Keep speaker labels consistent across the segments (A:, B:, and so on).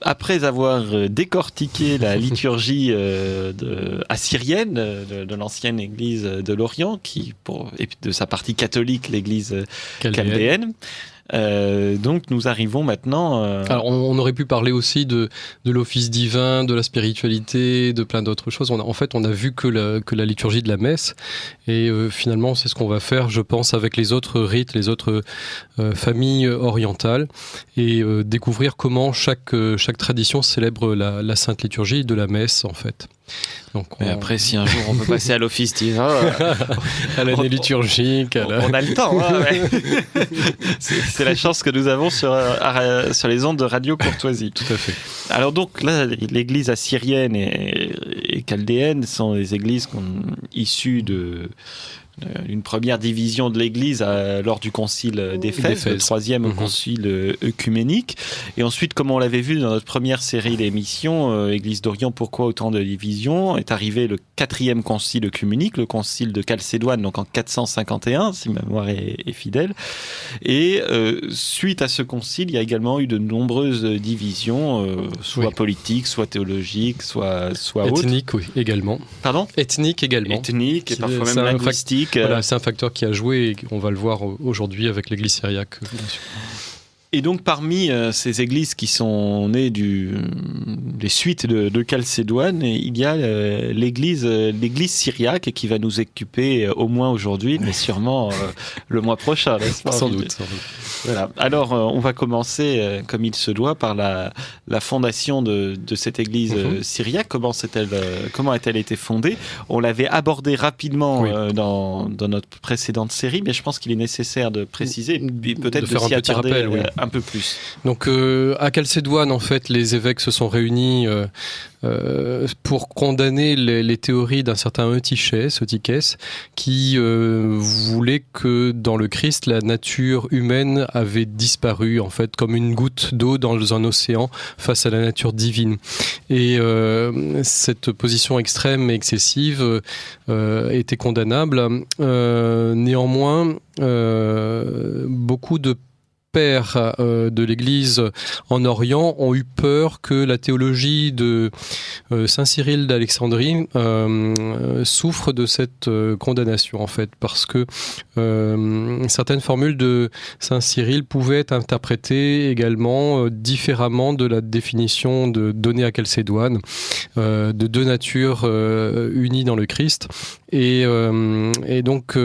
A: après avoir décortiqué la liturgie assyrienne de l'ancienne Église de l'Orient, et de sa partie catholique, l'Église chaldéenne, donc nous arrivons maintenant...
B: Alors on aurait pu parler aussi de l'office divin, de la spiritualité, de plein d'autres choses. On a vu que la liturgie de la messe, et finalement c'est ce qu'on va faire, je pense, avec les autres rites, les autres familles orientales, et découvrir comment chaque tradition célèbre la sainte liturgie de la messe, en fait.
A: Donc mais après, si un jour on peut passer à l'office divin,
B: à l'année liturgique,
A: on a le temps. Hein, c'est la chance que nous avons sur les ondes de Radio Courtoisie.
B: Tout à fait.
A: Alors donc là, l'église assyrienne et chaldéenne sont des églises issues d'une première division de l'Église lors du concile d'Éphèse, le troisième concile œcuménique. Et ensuite, comme on l'avait vu dans notre première série d'émissions, Église d'Orient, pourquoi autant de divisions, est arrivé le quatrième concile œcuménique, le concile de Chalcédoine, donc en 451, si ma mémoire est fidèle. Et suite à ce concile, il y a également eu de nombreuses divisions, soit politiques, soit théologiques, soit autres.
B: Ethniques, oui, également.
A: Pardon ?
B: Ethniques également.
A: Ethniques, et parfois même linguistiques.
B: Voilà, c'est un facteur qui a joué, et on va le voir aujourd'hui avec l'église syriaque, bien sûr.
A: Et donc, parmi ces églises qui sont nées des suites de Chalcédoine, il y a l'église syriaque qui va nous occuper au moins aujourd'hui, mais sûrement le mois prochain, n'est-ce pas ?
B: Sans doute.
A: Voilà. Alors, on va commencer, comme il se doit, par la fondation de cette église syriaque. Comment a-t-elle été fondée ? On l'avait abordé rapidement dans notre précédente série, mais je pense qu'il est nécessaire de préciser, et peut-être de s'y attarder un peu plus.
B: Donc à Chalcédoine, en fait, les évêques se sont réunis pour condamner les théories d'un certain Eutychès qui voulait que dans le Christ, la nature humaine avait disparu, en fait, comme une goutte d'eau dans un océan face à la nature divine. Et cette position extrême et excessive était condamnable. Néanmoins, beaucoup de pères de l'Église en Orient ont eu peur que la théologie de Saint Cyril d'Alexandrie souffre de cette condamnation, en fait, parce que certaines formules de Saint Cyril pouvaient être interprétées également différemment de la définition donnée à Chalcédoine, de deux natures unies dans le Christ. Et donc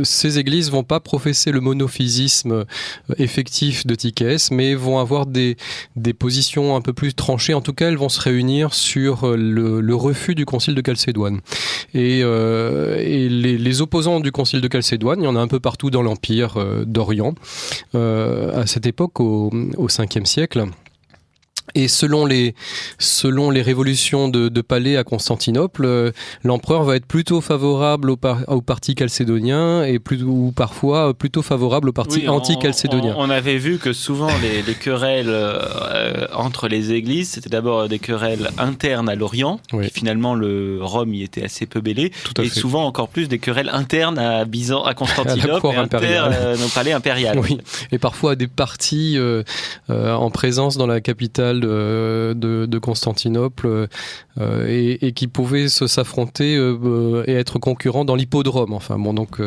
B: ces églises vont pas professer le monophysisme effectif de Eutychès, mais vont avoir des positions un peu plus tranchées. En tout cas, elles vont se réunir sur le refus du concile de Chalcédoine. Et les opposants du concile de Chalcédoine, il y en a un peu partout dans l'Empire d'Orient, à cette époque, au 5e siècle. Et selon les révolutions de palais à Constantinople, l'empereur va être plutôt favorable au parti chalcédonien ou parfois plutôt favorable au parti anti-chalcédonien.
A: On avait vu que souvent les querelles entre les églises, c'était d'abord des querelles internes à l'Orient, qui finalement Rome y était assez peu mêlé, et souvent encore plus des querelles internes à Constantinople et au palais impérial.
B: Oui. Et parfois des partis en présence dans la capitale de Constantinople et qui pouvaient s'affronter et être concurrents dans l'hippodrome. Enfin bon, donc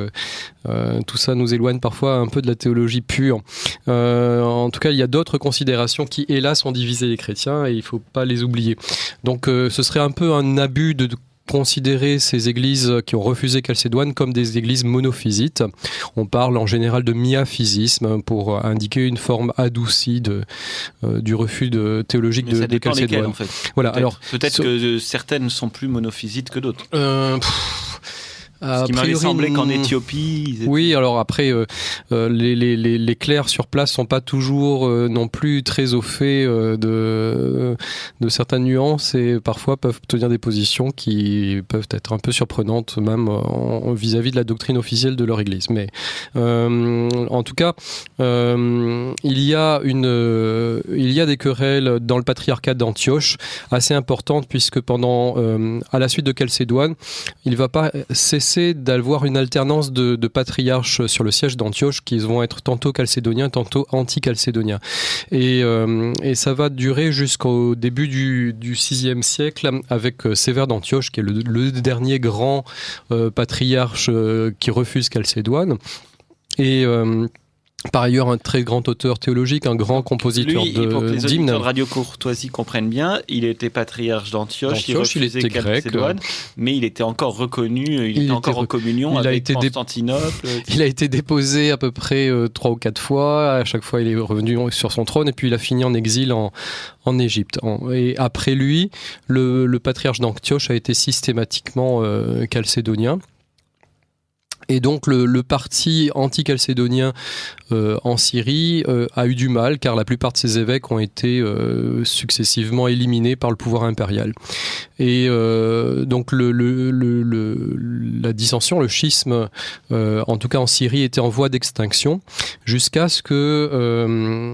B: tout ça nous éloigne parfois un peu de la théologie pure. En tout cas, il y a d'autres considérations qui, hélas, ont divisé les chrétiens et il ne faut pas les oublier. Donc ce serait un peu un abus de considérer ces églises qui ont refusé Chalcédoine comme des églises monophysites. On parle en général de miaphysisme pour indiquer une forme adoucie du refus théologique de Chalcédoine.
A: Lesquelles, en fait.
B: Voilà.
A: Peut-être que certaines sont plus monophysites que d'autres. Ce qui m'avait semblé qu'en Éthiopie...
B: Oui, alors après, les clercs sur place sont pas toujours non plus très au fait de certaines nuances et parfois peuvent tenir des positions qui peuvent être un peu surprenantes même vis-à-vis de la doctrine officielle de leur église. Mais en tout cas, il y a des querelles dans le patriarcat d'Antioche assez importantes puisque à la suite de Chalcédoine, il va pas cesser c'est d'avoir une alternance de patriarches sur le siège d'Antioche qui vont être tantôt chalcédoniens, tantôt anti-chalcédoniens. Et ça va durer jusqu'au début du VIe siècle avec Sévère d'Antioche, qui est le dernier grand patriarche qui refuse Chalcédoine. Et par ailleurs, un très grand auteur théologique, un grand compositeur
A: d'hymnes. Pour que les
B: d'hymnes.
A: auditeurs de Radio Courtoisie comprennent bien, il était patriarche d'Antioche, il était Chalcédoine, mais il était encore reconnu, il était encore en communion avec Constantinople.
B: Il a été déposé à peu près 3 ou 4 fois, à chaque fois il est revenu sur son trône, et puis il a fini en exil en Égypte. Et après lui, le patriarche d'Antioche a été systématiquement chalcédonien. Et donc le parti anti-chalcédonien en Syrie a eu du mal, car la plupart de ses évêques ont été successivement éliminés par le pouvoir impérial. Et donc la dissension, le schisme, en tout cas en Syrie, était en voie d'extinction, jusqu'à ce que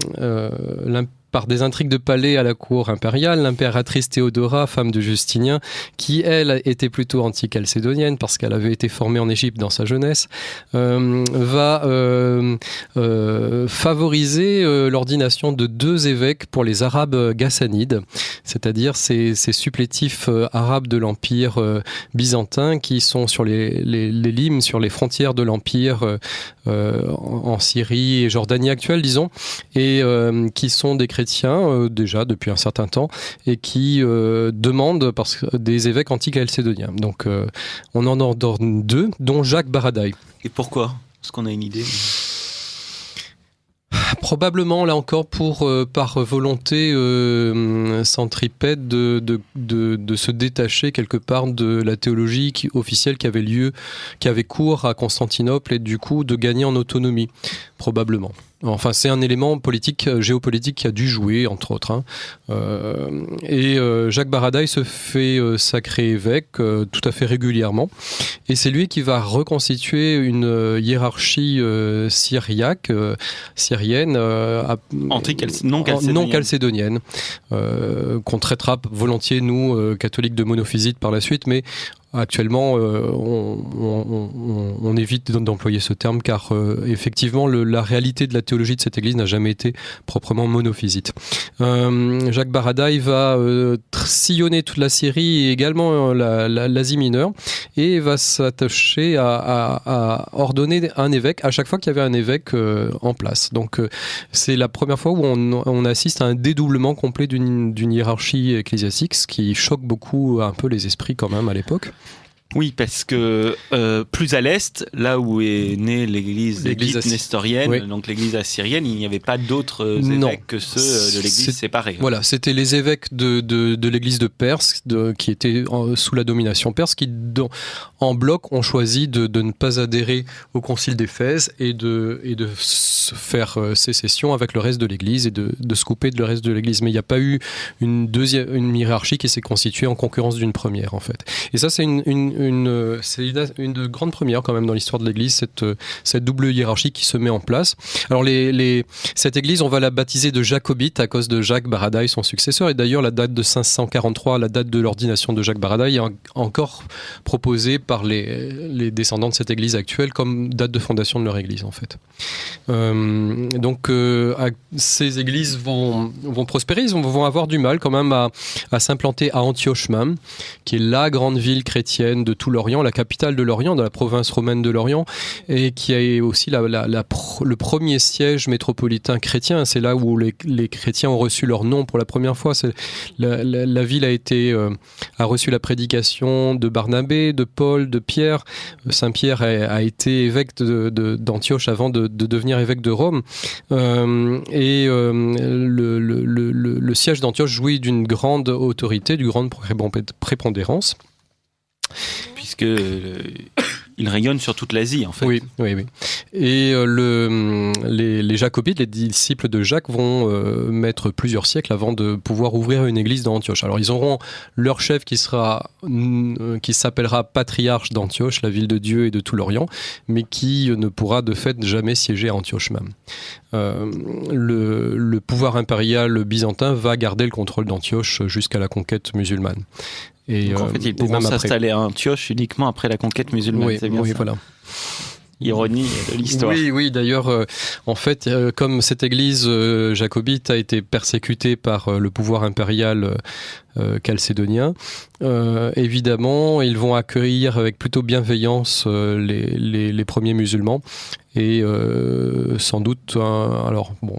B: par des intrigues de palais à la cour impériale, l'impératrice Théodora, femme de Justinien, qui elle était plutôt anti-chalcédonienne parce qu'elle avait été formée en Égypte dans sa jeunesse, va favoriser l'ordination de 2 évêques pour les Arabes ghassanides, c'est-à-dire ces supplétifs arabes de l'Empire byzantin qui sont sur les limes, sur les frontières de l'Empire en Syrie et Jordanie actuelle, disons, et qui sont des chrétiens déjà depuis un certain temps et qui demandent des évêques anti-chalcédoniens. Donc on en ordonne 2, dont Jacques Baradaï.
A: Et pourquoi ? Est-ce qu'on a une idée ?
B: Probablement, là encore, par volonté centripète de se détacher quelque part de la théologie officielle qui avait cours à Constantinople, et du coup de gagner en autonomie, probablement. Enfin, c'est un élément géopolitique qui a dû jouer, entre autres. Et Jacques Baradaï se fait sacrer évêque tout à fait régulièrement. Et c'est lui qui va reconstituer une hiérarchie syrienne non chalcédonienne, qu'on traitera volontiers, nous, catholiques de monophysite par la suite, mais actuellement, on évite d'employer ce terme, car effectivement, la réalité de la théologie de cette église n'a jamais été proprement monophysite. Jacques Baradaï va sillonner toute la Syrie et également l'Asie mineure, et va s'attacher à ordonner un évêque à chaque fois qu'il y avait un évêque en place. Donc c'est la première fois où on assiste à un dédoublement complet d'une hiérarchie ecclésiastique, ce qui choque beaucoup un peu les esprits quand même à l'époque.
A: Oui, parce que plus à l'est, là où est née l'église nestorienne, oui. Donc l'église assyrienne, il n'y avait pas d'autres évêques que ceux de l'église séparée.
B: Voilà, c'était les évêques de l'église de Perse, qui étaient sous la domination perse, qui en bloc ont choisi de ne pas adhérer au concile d'Éphèse et de faire sécession avec le reste de l'église et de se couper de le reste de l'église. Mais il n'y a pas eu une hiérarchie qui s'est constituée en concurrence d'une première, en fait. Et ça, c'est une grande première quand même dans l'histoire de l'Église, cette double hiérarchie qui se met en place. Alors cette Église, on va la baptiser de jacobite à cause de Jacques Baradaï, son successeur. Et d'ailleurs, la date de 543, la date de l'ordination de Jacques Baradaï, est encore proposée par les descendants de cette Église actuelle comme date de fondation de leur Église, en fait. Donc, ces églises vont prospérer, ils vont avoir du mal quand même à s'implanter à Antioche même, qui est la grande ville chrétienne de tout l'Orient, la capitale de l'Orient, dans la province romaine de l'Orient, et qui est aussi le premier siège métropolitain chrétien. C'est là où les chrétiens ont reçu leur nom pour la première fois. La ville a reçu la prédication de Barnabé, de Paul, de Pierre. Saint-Pierre a été évêque d'Antioche avant de devenir évêque de Rome. Le siège d'Antioche jouit d'une grande autorité, d'une grande prépondérance.
A: Puisque il rayonne sur toute l'Asie, en fait.
B: Oui. Et les jacobites, les disciples de Jacques, vont mettre plusieurs siècles avant de pouvoir ouvrir une église dans Antioche. Alors, ils auront leur chef qui s'appellera patriarche d'Antioche, la ville de Dieu et de tout l'Orient, mais qui ne pourra de fait jamais siéger à Antioche même. Le pouvoir impérial byzantin va garder le contrôle d'Antioche jusqu'à la conquête musulmane.
A: Et, donc en fait, ils pourront s'installer à Antioche uniquement après la conquête musulmane.
B: Oui,
A: c'est bien ça.
B: voilà.
A: Ironie de l'histoire.
B: Oui, d'ailleurs, en fait, comme cette église jacobite a été persécutée par le pouvoir impérial chalcédonien, évidemment, ils vont accueillir avec plutôt bienveillance les premiers musulmans et sans doute, alors bon,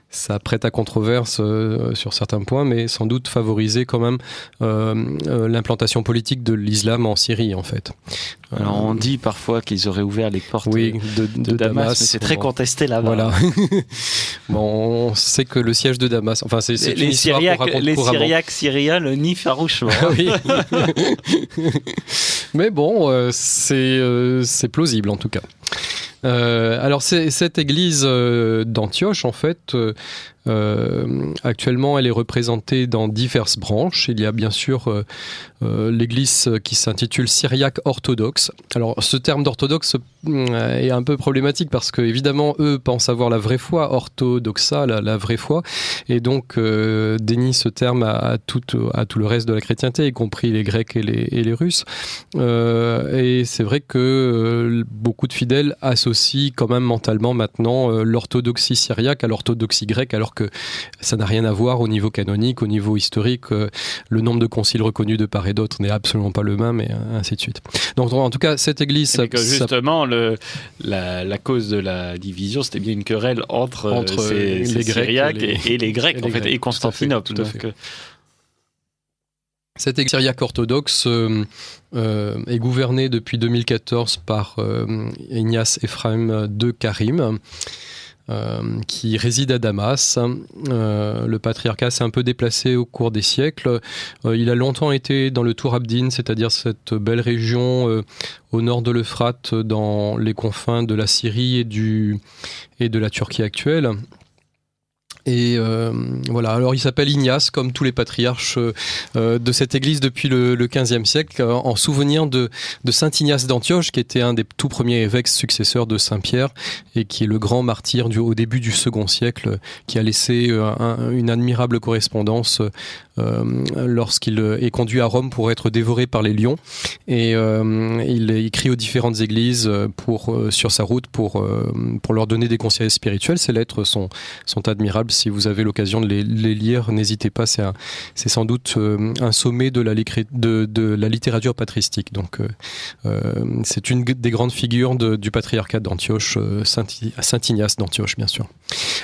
B: ça prête à controverse sur certains points, mais sans doute favoriser quand même l'implantation politique de l'islam en Syrie, en fait.
A: Alors on dit parfois qu'ils auraient ouvert les portes
B: de Damas,
A: mais c'est très contesté là-bas.
B: Voilà. Bon, on sait que le siège de Damas, enfin c'est une histoire qu'on raconte
A: les
B: couramment.
A: Syriaques syriens le nient farouchement.
B: Oui. Mais bon, c'est plausible en tout cas. Alors cette église d'Antioche, en fait, actuellement, elle est représentée dans diverses branches. Il y a bien sûr l'église qui s'intitule syriaque orthodoxe. Alors, ce terme d'orthodoxe est un peu problématique parce que, évidemment, eux pensent avoir la vraie foi, orthodoxa, la vraie foi, et donc dénient ce terme à tout le reste de la chrétienté, y compris les Grecs et les Russes. Et c'est vrai que beaucoup de fidèles associent quand même mentalement maintenant l'orthodoxie syriaque à l'orthodoxie grecque, alors que ça n'a rien à voir au niveau canonique, au niveau historique. Le nombre de conciles reconnus de part et d'autre n'est absolument pas le même, et ainsi de suite. Donc en tout cas, cette église...
A: justement, la cause de la division, c'était bien une querelle entre les Syriaques et les Grecs, en fait, et Constantinople.
B: Tout à fait. Cette église syriaque orthodoxe est gouvernée depuis 2014 par Ignace Ephraim de Karim, qui réside à Damas. Le patriarcat s'est un peu déplacé au cours des siècles. Il a longtemps été dans le Tour Abdin, c'est-à-dire cette belle région au nord de l'Euphrate, dans les confins de la Syrie et de la Turquie actuelle. Et voilà, alors il s'appelle Ignace, comme tous les patriarches de cette église depuis le XVe siècle, en souvenir de saint Ignace d'Antioche, qui était un des tout premiers évêques successeurs de saint Pierre, et qui est le grand martyr au début du second siècle, qui a laissé une admirable correspondance lorsqu'il est conduit à Rome pour être dévoré par les lions. Et il écrit aux différentes églises sur sa route pour leur donner des conseils spirituels. Ces lettres sont admirables. Si vous avez l'occasion de les lire, n'hésitez pas. C'est sans doute un sommet de la littérature patristique. Donc, c'est une des grandes figures du patriarcat d'Antioche, saint Ignace d'Antioche, bien sûr.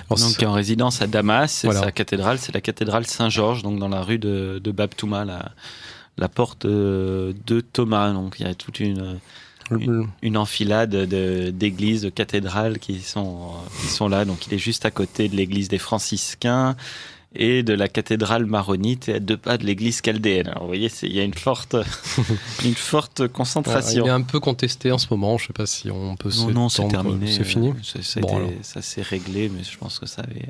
A: Alors, donc, qui est en résidence à Damas, et voilà. Sa cathédrale, c'est la cathédrale Saint-Georges, donc dans la rue de Bab Touma, la porte de Thomas. Donc, il y a toute une enfilade d'églises, de cathédrales qui sont là. Donc, il est juste à côté de l'église des franciscains et de la cathédrale maronite, et à 2 pas de l'église chaldéenne. Alors, vous voyez, il y a une forte concentration.
B: Il est un peu contesté en ce moment. Je ne sais pas si on peut
A: Non, c'est terminé.
B: C'est fini.
A: Ça s'est réglé, mais je pense que ça avait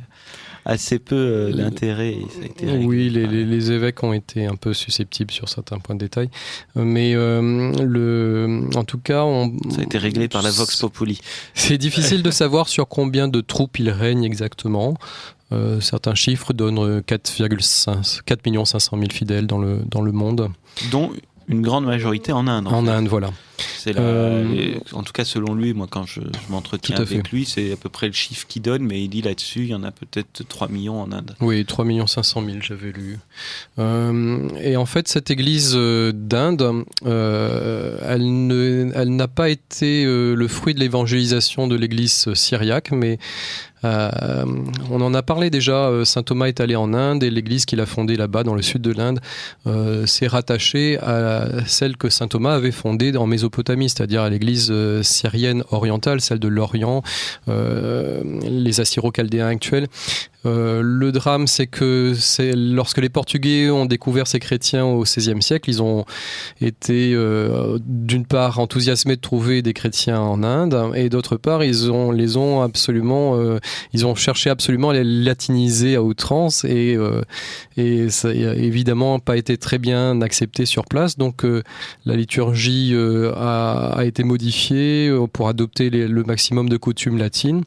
A: assez peu d'intérêt.
B: Oui, les évêques ont été un peu susceptibles sur certains points de détail. Mais en tout cas...
A: ça a été réglé par la Vox Populi.
B: C'est difficile de savoir sur combien de troupes il règne exactement. Certains chiffres donnent 4 500 000 fidèles dans le monde.
A: Dont une grande majorité en Inde.
B: En Inde, voilà.
A: C'est en tout cas, selon lui, moi, quand je m'entretiens avec lui, c'est à peu près le chiffre qu'il donne, mais il dit là-dessus, il y en a peut-être 3 millions en Inde.
B: Oui, 3 500 000, j'avais lu. Et en fait, cette église d'Inde, elle n'a pas été le fruit de l'évangélisation de l'église syriaque, mais on en a parlé déjà. Saint Thomas est allé en Inde, et l'église qu'il a fondée là-bas, dans le sud de l'Inde, s'est rattachée à celle que Saint Thomas avait fondée en Mésopotamie, c'est-à-dire à l'église syrienne orientale, celle de l'Orient, les Assyro-Chaldéens actuels. Le drame, c'est que lorsque les Portugais ont découvert ces chrétiens au XVIe siècle, ils ont été d'une part enthousiasmés de trouver des chrétiens en Inde, et d'autre part ils ont cherché absolument à les latiniser à outrance, et ça n'a évidemment pas été très bien accepté sur place. Donc la liturgie a été modifié pour adopter le maximum de coutumes latines.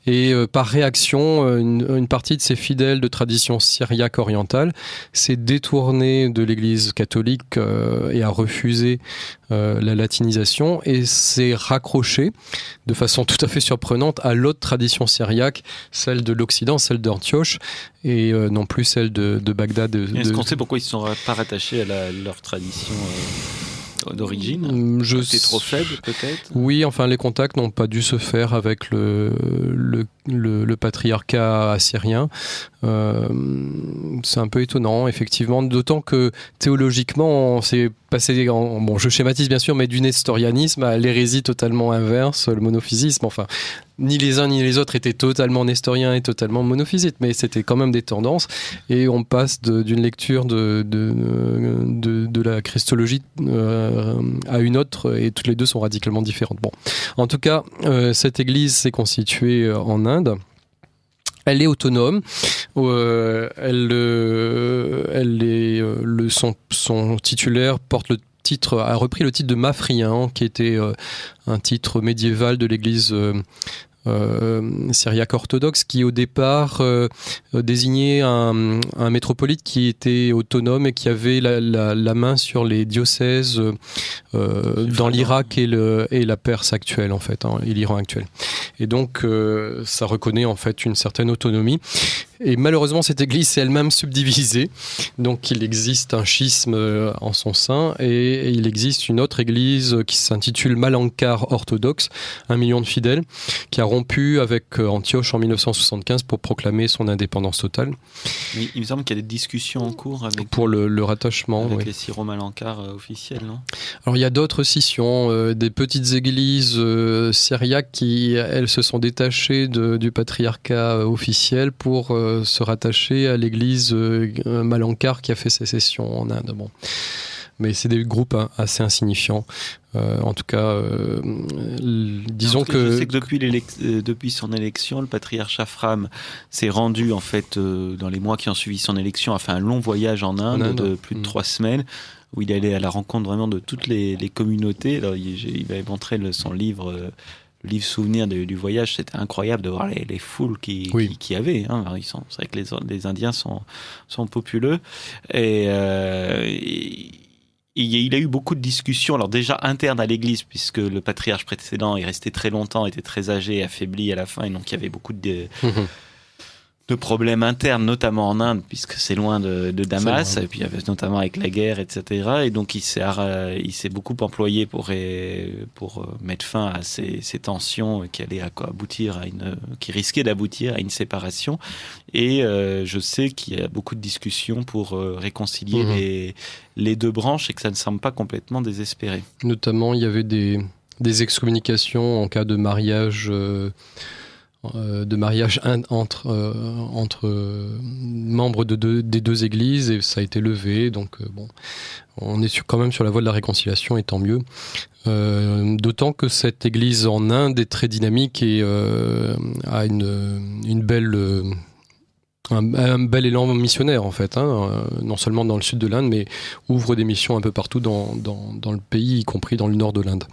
B: Et par réaction, une partie de ses fidèles de tradition syriaque orientale s'est détournée de l'Église catholique et a refusé la latinisation et s'est raccrochée de façon tout à fait surprenante à l'autre tradition syriaque, celle de l'Occident, celle d'Antioche, et non plus celle de Bagdad.
A: Est-ce qu'on sait pourquoi ils ne sont pas rattachés à leur tradition d'origine? C'est trop faible, peut-être?
B: Oui, enfin, les contacts n'ont pas dû se faire avec le patriarcat assyrien. C'est un peu étonnant, effectivement, d'autant que théologiquement, on s'est passé, je schématise bien sûr, mais du nestorianisme à l'hérésie totalement inverse, le monophysisme. Enfin, ni les uns ni les autres étaient totalement nestoriens et totalement monophysites, mais c'était quand même des tendances. Et on passe d'une lecture de la christologie à une autre, et toutes les deux sont radicalement différentes. Bon, en tout cas, cette église s'est constituée en Inde. Elle est autonome. Son titulaire a repris le titre de Mafrian, qui était un titre médiéval de l'Église syriaque orthodoxe, qui au départ désignait un métropolite qui était autonome et qui avait la main sur les diocèses dans l'Irak et la Perse actuelle, en fait, et l'Iran actuel. Et donc ça reconnaît en fait une certaine autonomie. Et malheureusement, cette église s'est elle-même subdivisée. Donc il existe un schisme en son sein, et il existe une autre église qui s'intitule Malankar orthodoxe, 1 million de fidèles, qui a rompu avec Antioche en 1975 pour proclamer son indépendance totale.
A: Mais il me semble qu'il y a des discussions en cours
B: pour le rattachement
A: avec les Syro-Malankar officiels, non?
B: Alors il y a d'autres scissions, des petites églises syriaques qui, elles, se sont détachées du patriarcat officiel pour se rattacher à l'église Malankar qui a fait sécession en Inde. Bon. Mais c'est des groupes assez insignifiants. En tout cas, disons que...
A: Je sais que depuis son élection, le patriarche Afram s'est rendu, en fait, dans les mois qui ont suivi son élection, a fait un long voyage en Inde de plus de 3 semaines, où il allait à la rencontre vraiment de toutes les communautés. Alors, il m'avait montré son livre... Le livre souvenir du voyage, c'était incroyable de voir les foules qu'il y avait. Hein. C'est vrai que les Indiens sont populeux. Et il a eu beaucoup de discussions, alors déjà internes à l'Église, puisque le patriarche précédent est resté très longtemps, était très âgé, affaibli à la fin, et donc il y avait beaucoup de problèmes internes, notamment en Inde, puisque c'est loin de Damas, et puis il y avait notamment avec la guerre, etc. Et donc il s'est beaucoup employé pour mettre fin à ces tensions qui allaient aboutir qui risquaient d'aboutir à une séparation. Et je sais qu'il y a beaucoup de discussions pour réconcilier les deux branches, et que ça ne semble pas complètement désespéré.
B: Notamment, il y avait des excommunications en cas de mariage. Entre membres des deux églises, et ça a été levé, donc on est quand même sur la voie de la réconciliation, et tant mieux, d'autant que cette église en Inde est très dynamique et a une belle un bel élan missionnaire, en fait, non seulement dans le sud de l'Inde, mais ouvre des missions un peu partout dans le pays, y compris dans le nord de l'Inde.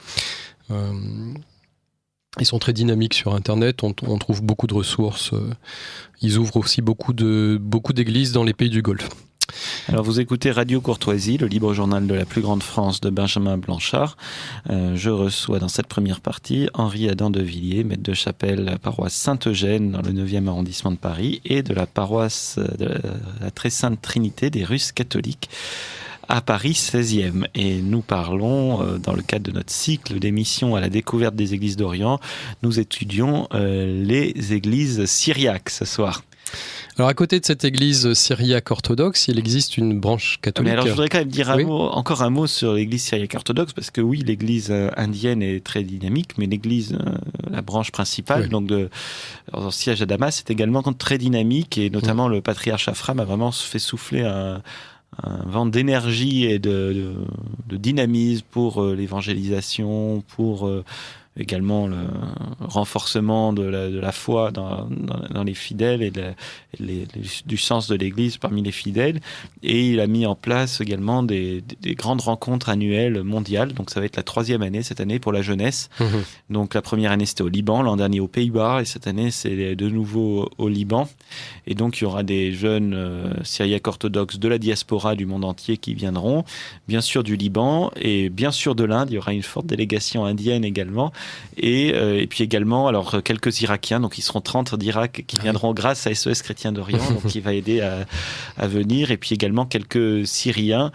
B: Ils sont très dynamiques sur Internet, on trouve beaucoup de ressources. Ils ouvrent aussi beaucoup d'églises dans les pays du Golfe.
A: Alors vous écoutez Radio Courtoisie, le libre journal de la plus grande France de Benjamin Blanchard. Je reçois dans cette première partie Henri Adam de Villiers, maître de chapelle à la paroisse Saint-Eugène dans le 9e arrondissement de Paris, et de la paroisse de la Très Sainte Trinité des Russes catholiques à Paris 16e. Et nous parlons, dans le cadre de notre cycle d'émissions à la découverte des églises d'Orient, nous étudions les églises syriaques ce soir.
B: Alors à côté de cette église syriaque orthodoxe, il existe une branche catholique.
A: Mais alors je voudrais quand même dire encore un mot sur l'église syriaque orthodoxe, parce que oui, l'église indienne est très dynamique, mais l'église, la branche principale, donc en siège à Damas, est également très dynamique, et notamment le patriarche Afram a vraiment fait souffler un vent d'énergie et de dynamisme pour l'évangélisation, pour également le renforcement de la foi dans les fidèles et du sens de l'Église parmi les fidèles. Et il a mis en place également des grandes rencontres annuelles mondiales. Donc ça va être la 3e année cette année pour la jeunesse. Donc la première année c'était au Liban, l'an dernier aux Pays-Bas, et cette année c'est de nouveau au Liban. Et donc il y aura des jeunes syriaques orthodoxes de la diaspora du monde entier qui viendront, bien sûr du Liban et bien sûr de l'Inde. Il y aura une forte délégation indienne également. Et puis également, alors quelques Irakiens, donc ils seront 30 d'Irak qui viendront grâce à SOS Chrétiens d'Orient, donc qui va aider à venir. Et puis également quelques Syriens.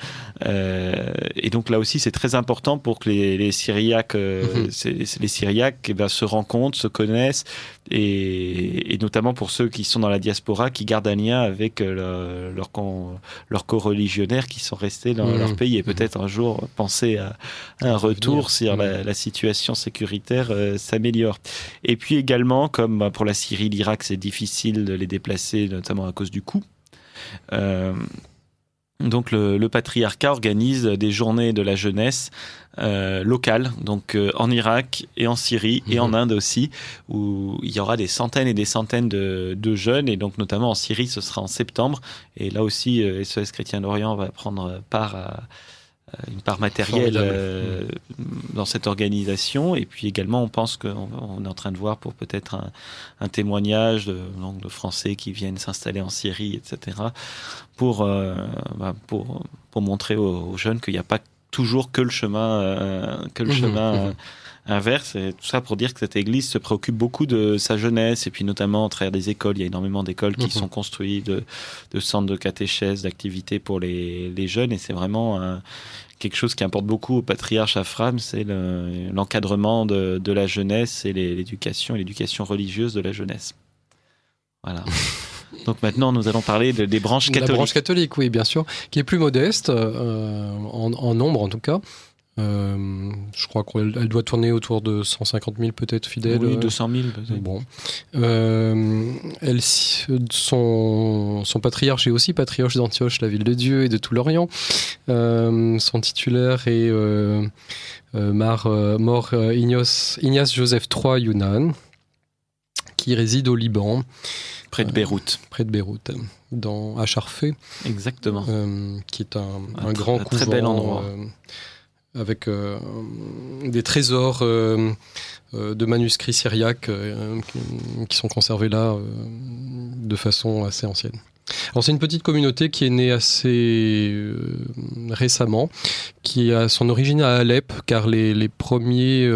A: Et donc là aussi, c'est très important pour que les Syriaques, les Syriaques se rencontrent, se connaissent, et notamment pour ceux qui sont dans la diaspora, qui gardent un lien avec leurs co-religionnaires qui sont restés dans leur pays, et peut-être un jour penser à un retour si la situation sécuritaire s'améliore. Et puis également, comme pour la Syrie, l'Irak, c'est difficile de les déplacer, notamment à cause du coût. Donc le patriarcat organise des journées de la jeunesse locales, donc en Irak et en Syrie et en Inde aussi, où il y aura des centaines et des centaines de jeunes, et donc notamment en Syrie, ce sera en septembre. Et là aussi, SOS Chrétiens d'Orient va prendre part à une part matérielle dans cette organisation. Et puis également, on pense qu'on est en train de voir pour peut-être un témoignage de Français qui viennent s'installer en Syrie, etc., pour montrer aux jeunes qu'il n'y a pas toujours que le chemin inverse. Et tout ça pour dire que cette église se préoccupe beaucoup de sa jeunesse, et puis notamment à travers des écoles. Il y a énormément d'écoles qui sont construites, de centres de catéchèse, d'activités pour les jeunes, et c'est vraiment quelque chose qui importe beaucoup au patriarche Afram, c'est l'encadrement de la jeunesse et l'éducation religieuse de la jeunesse. Voilà. Donc maintenant, nous allons parler des branches catholiques.
B: La branche catholique, oui, bien sûr, qui est plus modeste, en nombre en tout cas. Je crois qu'elle doit tourner autour de 150 000 peut-être fidèles.
A: Oui, 200 000 peut-être.
B: Bon. Son patriarche est aussi patriarche d'Antioche, la ville de Dieu, et de tout l'Orient. Son titulaire est Mor Ignace Joseph III Younan, qui réside au Liban.
A: Près de Beyrouth.
B: Près de Beyrouth, à Charfé.
A: Exactement.
B: Qui est un grand couvent.
A: Très bel endroit.
B: Avec des trésors de manuscrits syriaques qui sont conservés là de façon assez ancienne. Alors c'est une petite communauté qui est née assez récemment, qui a son origine à Alep, car les premiers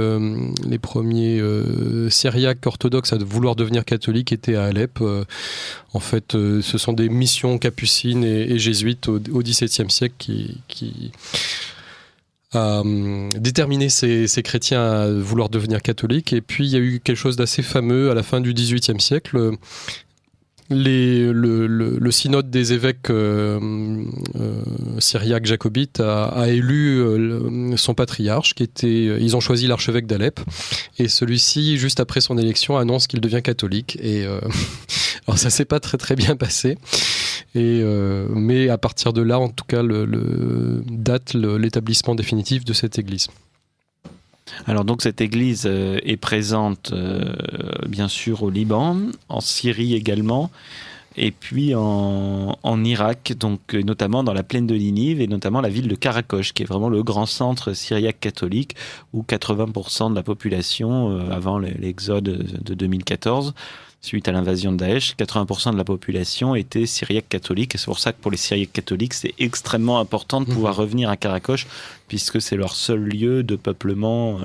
B: syriaques orthodoxes à vouloir devenir catholiques étaient à Alep. En fait, ce sont des missions capucines et jésuites au XVIIe siècle qui a déterminé ces chrétiens à vouloir devenir catholiques. Et puis il y a eu quelque chose d'assez fameux à la fin du XVIIIe siècle. Le synode des évêques syriaques jacobites a élu son patriarche, ils ont choisi l'archevêque d'Alep, et celui-ci, juste après son élection, annonce qu'il devient catholique. Et alors ça s'est pas très très bien passé. Mais à partir de là, en tout cas, date l'établissement définitif de cette église.
A: Alors donc cette église est présente bien sûr au Liban, en Syrie également, et puis en Irak, donc notamment dans la plaine de Ninive, et notamment la ville de Karakosh, qui est vraiment le grand centre syriaque catholique, où 80% de la population, avant l'exode de 2014, suite à l'invasion de Daesh, 80% de la population était syriaque catholique. Et c'est pour ça que pour les syriaques catholiques, c'est extrêmement important de pouvoir revenir à Karakosh, puisque c'est leur seul lieu de peuplement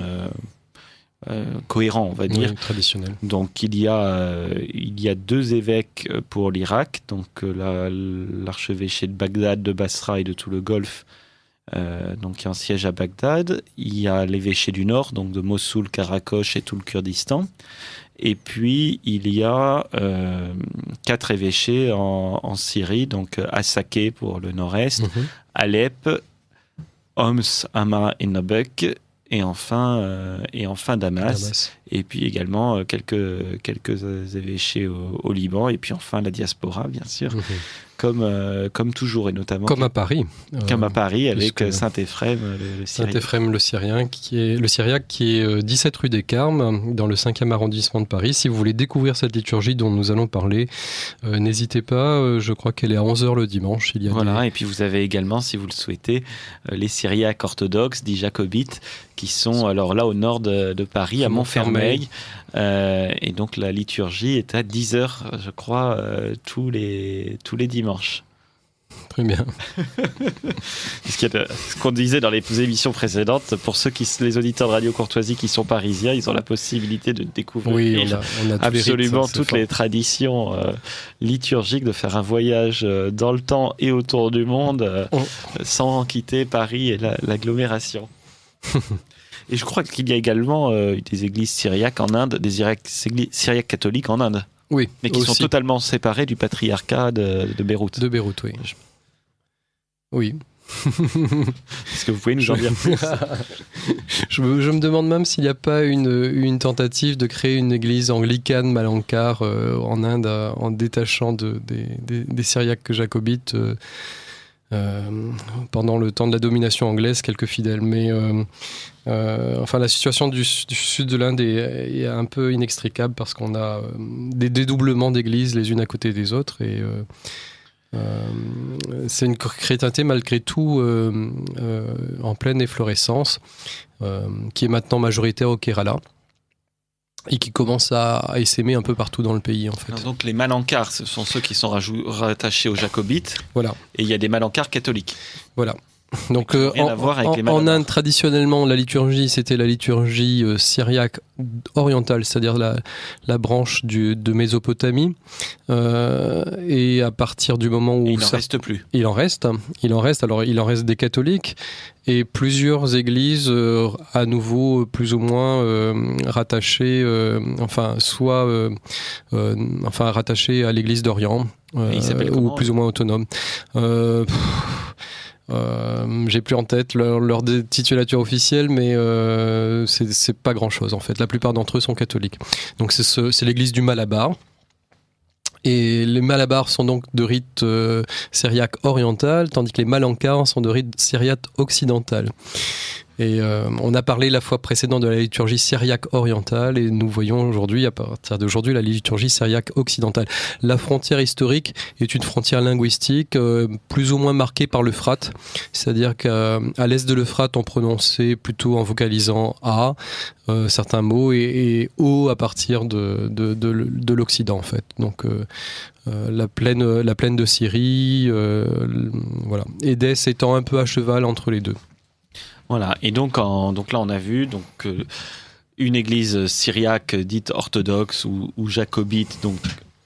A: cohérent, on va dire.
B: Oui, traditionnel.
A: Donc il y a 2 évêques pour l'Irak, donc l'archevêché de Bagdad, de Basra et de tout le Golfe, donc qui est en siège à Bagdad. Il y a l'évêché du Nord, donc de Mossoul, Karakosh et tout le Kurdistan. Et puis, il y a 4 évêchés en Syrie, donc Assaké pour le nord-est, Alep, Homs, Hama et Nabek, et enfin Damas. Et puis également quelques évêchés au Liban, et puis enfin la diaspora, bien sûr, comme toujours, et notamment
B: comme à Paris.
A: Comme à Paris, avec Saint-Éphrem, le Syriaque.
B: Saint-Éphrem, le Syriaque, qui est 17 rue des Carmes, dans le 5e arrondissement de Paris. Si vous voulez découvrir cette liturgie dont nous allons parler, n'hésitez pas. Je crois qu'elle est à 11h le dimanche.
A: Et puis vous avez également, si vous le souhaitez, les Syriaques orthodoxes, dits jacobites, qui sont alors là au nord de Paris, à Montfermeil. Et donc la liturgie est à 10h, je crois, tous les dimanches.
B: Très bien.
A: Ce qu'on disait dans les émissions précédentes, pour les auditeurs de Radio Courtoisie qui sont parisiens, ils ont la possibilité de découvrir
B: on a
A: absolument toutes les traditions liturgiques, de faire un voyage dans le temps et autour du monde sans quitter Paris et l'agglomération. Et je crois qu'il y a également des églises syriaques en Inde, des syriaques catholiques en Inde.
B: Oui,
A: mais qui sont totalement séparés du patriarcat de Beyrouth.
B: De Beyrouth, oui. Oui.
A: Est-ce que vous pouvez nous en dire plus?
B: Je me demande même s'il n'y a pas une tentative de créer une église anglicane Malankar en Inde en détachant des Syriaques jacobites pendant le temps de la domination anglaise, quelques fidèles. Mais la situation du sud de l'Inde est un peu inextricable parce qu'on a des dédoublements d'églises les unes à côté des autres et c'est une chrétienté malgré tout en pleine efflorescence qui est maintenant majoritaire au Kerala et qui commence à essaimer un peu partout dans le pays en fait.
A: Donc les Malankars, ce sont ceux qui sont rattachés aux jacobites.
B: Voilà.
A: Et il y a des Malankars catholiques.
B: Voilà. Donc en Inde, traditionnellement, la liturgie, c'était la liturgie syriaque orientale, c'est-à-dire la branche de Mésopotamie. Et à partir du moment où...
A: il n'en reste plus.
B: Il en reste. Alors, il en reste des catholiques et plusieurs églises, à nouveau, plus ou moins rattachées, rattachées à l'église d'Orient, ou plus ou moins autonomes. J'ai plus en tête leur titulature officielle, mais c'est pas grand chose en fait. La plupart d'entre eux sont catholiques. Donc c'est l'église du Malabar. Et les Malabars sont donc de rite syriaque oriental, tandis que les Malankars sont de rite syriaque occidental. Et on a parlé la fois précédente de la liturgie syriaque orientale et nous voyons aujourd'hui, à partir d'aujourd'hui, la liturgie syriaque occidentale. La frontière historique est une frontière linguistique plus ou moins marquée par l'Euphrate, c'est-à-dire qu'à l'est de l'Euphrate, on prononçait plutôt en vocalisant A certains mots et O à partir de l'Occident en fait. Donc la plaine de Syrie, voilà. Édesse étant un peu à cheval entre les deux.
A: Voilà, et donc là on a vu une église syriaque dite orthodoxe ou jacobite, donc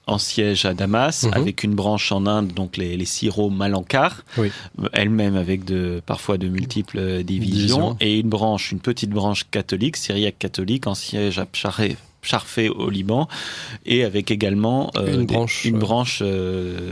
A: en siège à Damas, avec une branche en Inde, donc les Syro-Malankars, elle-même avec parfois de multiples divisions, et une petite branche catholique, syriaque catholique, en siège à Charfé au Liban, et avec également une branche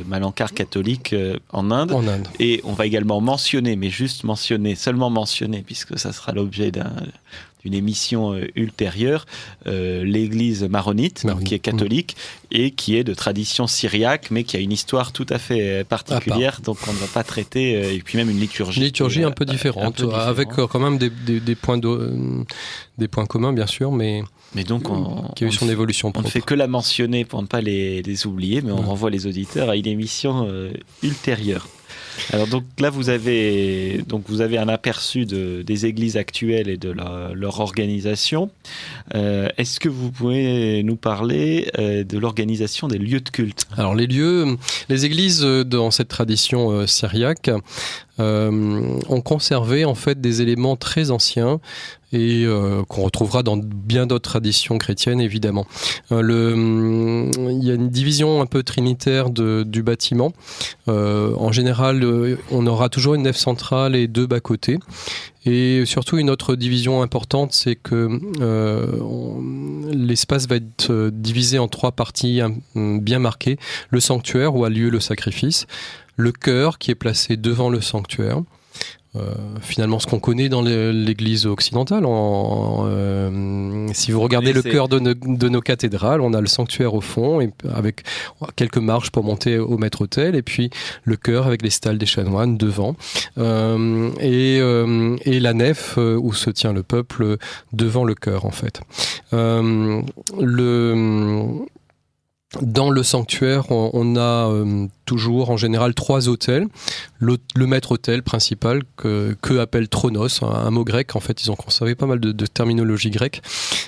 A: Malankar catholique en Inde. Et on va également seulement mentionner, puisque ça sera l'objet d'une émission ultérieure, l'église maronite, qui est catholique et qui est de tradition syriaque, mais qui a une histoire tout à fait particulière, donc on ne va pas traiter, et puis même une liturgie
B: un peu différente, avec quand même des points communs bien sûr, mais donc qui a eu son évolution propre.
A: On ne fait que la mentionner pour ne pas les oublier, mais on renvoie les auditeurs à une émission ultérieure. Alors donc là vous avez un aperçu des églises actuelles et de leur organisation. Est-ce que vous pouvez nous parler de l'organisation des lieux de culte? Alors
B: les églises dans cette tradition syriaque ont conservé en fait des éléments très anciens et qu'on retrouvera dans bien d'autres traditions chrétiennes évidemment. Il y a une division un peu trinitaire du bâtiment. En général, on aura toujours une nef centrale et deux bas-côtés. Et surtout, une autre division importante, c'est que l'espace va être divisé en trois parties bien marquées. Le sanctuaire, où a lieu le sacrifice. Le chœur, qui est placé devant le sanctuaire. finalement ce qu'on connaît dans l'Église occidentale. Si vous regardez le cœur de nos cathédrales, on a le sanctuaire au fond, et avec quelques marches pour monter au maître-autel, et puis le chœur avec les stalles des chanoines devant, et la nef où se tient le peuple devant le chœur en fait. Dans le sanctuaire, on a toujours en général 3 autels. Le maître-autel principal que appelle Tronos, un mot grec. En fait, ils ont conservé pas mal de terminologie grecque.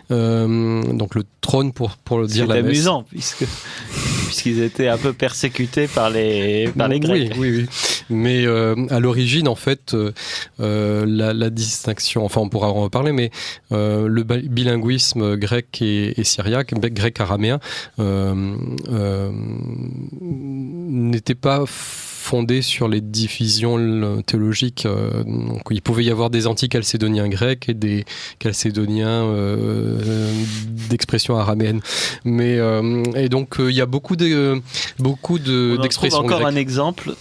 B: Donc le trône pour dire la messe.
A: C'est amusant puisqu'ils étaient un peu persécutés par les Grecs.
B: Oui. Mais à l'origine, en fait, la distinction, enfin on pourra en reparler, mais le bilinguisme grec et syriaque, grec-araméen, n'était pas fondé sur les divisions théologiques. Donc, il pouvait y avoir des anti-chalcédoniens grecs et des chalcédoniens d'expression araméenne. Mais et donc il y a beaucoup d'expressions
A: grecques. Encore un exemple.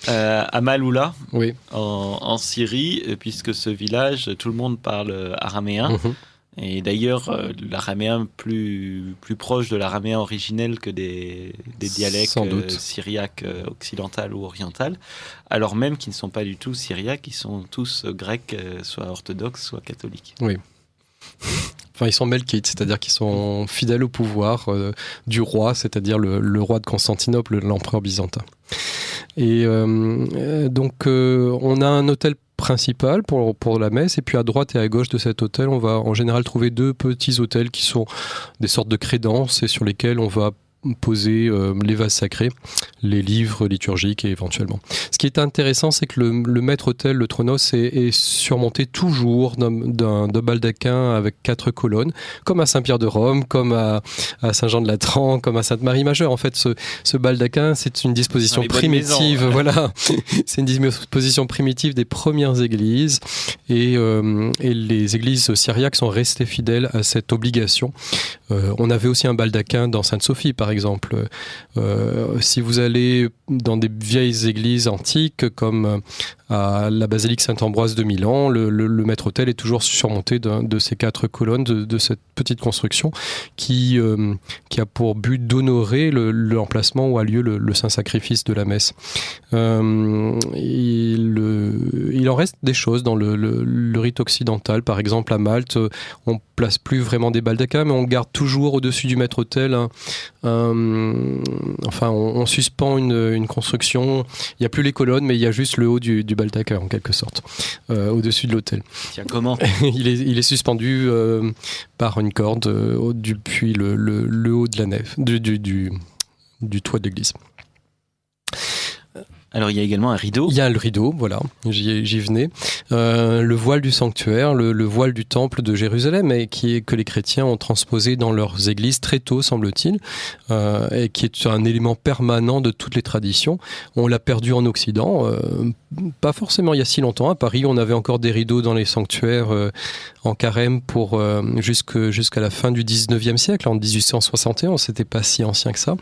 A: À Maloula,
B: oui.
A: en Syrie, puisque ce village, tout le monde parle araméen. Mm-hmm. Et d'ailleurs, l'araméen plus proche de l'araméen originel que des dialectes syriaques occidentales ou orientales, alors même qu'ils ne sont pas du tout syriaques, ils sont tous grecs, soit orthodoxes, soit catholiques.
B: Oui. Enfin, ils sont melkites, c'est-à-dire qu'ils sont fidèles au pouvoir du roi, c'est-à-dire le roi de Constantinople, l'empereur byzantin. Et donc, on a un autel principal pour la messe, et puis à droite et à gauche de cet autel, on va en général trouver 2 petits autels qui sont des sortes de crédences et sur lesquels on va poser les vases sacrés, les livres liturgiques et éventuellement. Ce qui est intéressant, c'est que le maître-autel, le Tronos, est surmonté toujours d'un baldaquin avec 4 colonnes, comme à Saint-Pierre de Rome, comme à Saint-Jean-de-Latran, comme à Sainte-Marie-Majeure. En fait, ce baldaquin, c'est une disposition primitive. Voilà, c'est une disposition primitive des premières églises, et les églises syriaques sont restées fidèles à cette obligation. On avait aussi un baldaquin dans Sainte-Sophie, par exemple. Si vous allez dans des vieilles églises antiques, comme à la basilique Saint-Ambroise de Milan, le maître-autel est toujours surmonté de ces 4 colonnes, de cette petite construction qui a pour but d'honorer l'emplacement où a lieu le saint sacrifice de la messe. Il en reste des choses dans le rite occidental. Par exemple, à Malte, on place plus vraiment des baldaquins, mais on garde toujours au-dessus du maître-autel on suspend une construction. Il n'y a plus les colonnes, mais il y a juste le haut du baldaquin, en quelque sorte, au-dessus de l'autel.
A: Tiens, comment ?
B: il est suspendu par une corde depuis le haut de la nef, du toit de l'église.
A: Alors, il y a également un rideau.
B: Il y a le rideau, voilà, j'y venais. Le voile du sanctuaire, le voile du temple de Jérusalem, et que les chrétiens ont transposé dans leurs églises très tôt, semble-t-il, et qui est un élément permanent de toutes les traditions. On l'a perdu en Occident, pas forcément il y a si longtemps. À Paris, on avait encore des rideaux dans les sanctuaires en carême jusqu'à la fin du 19e siècle, en 1861. C'était pas si ancien que ça.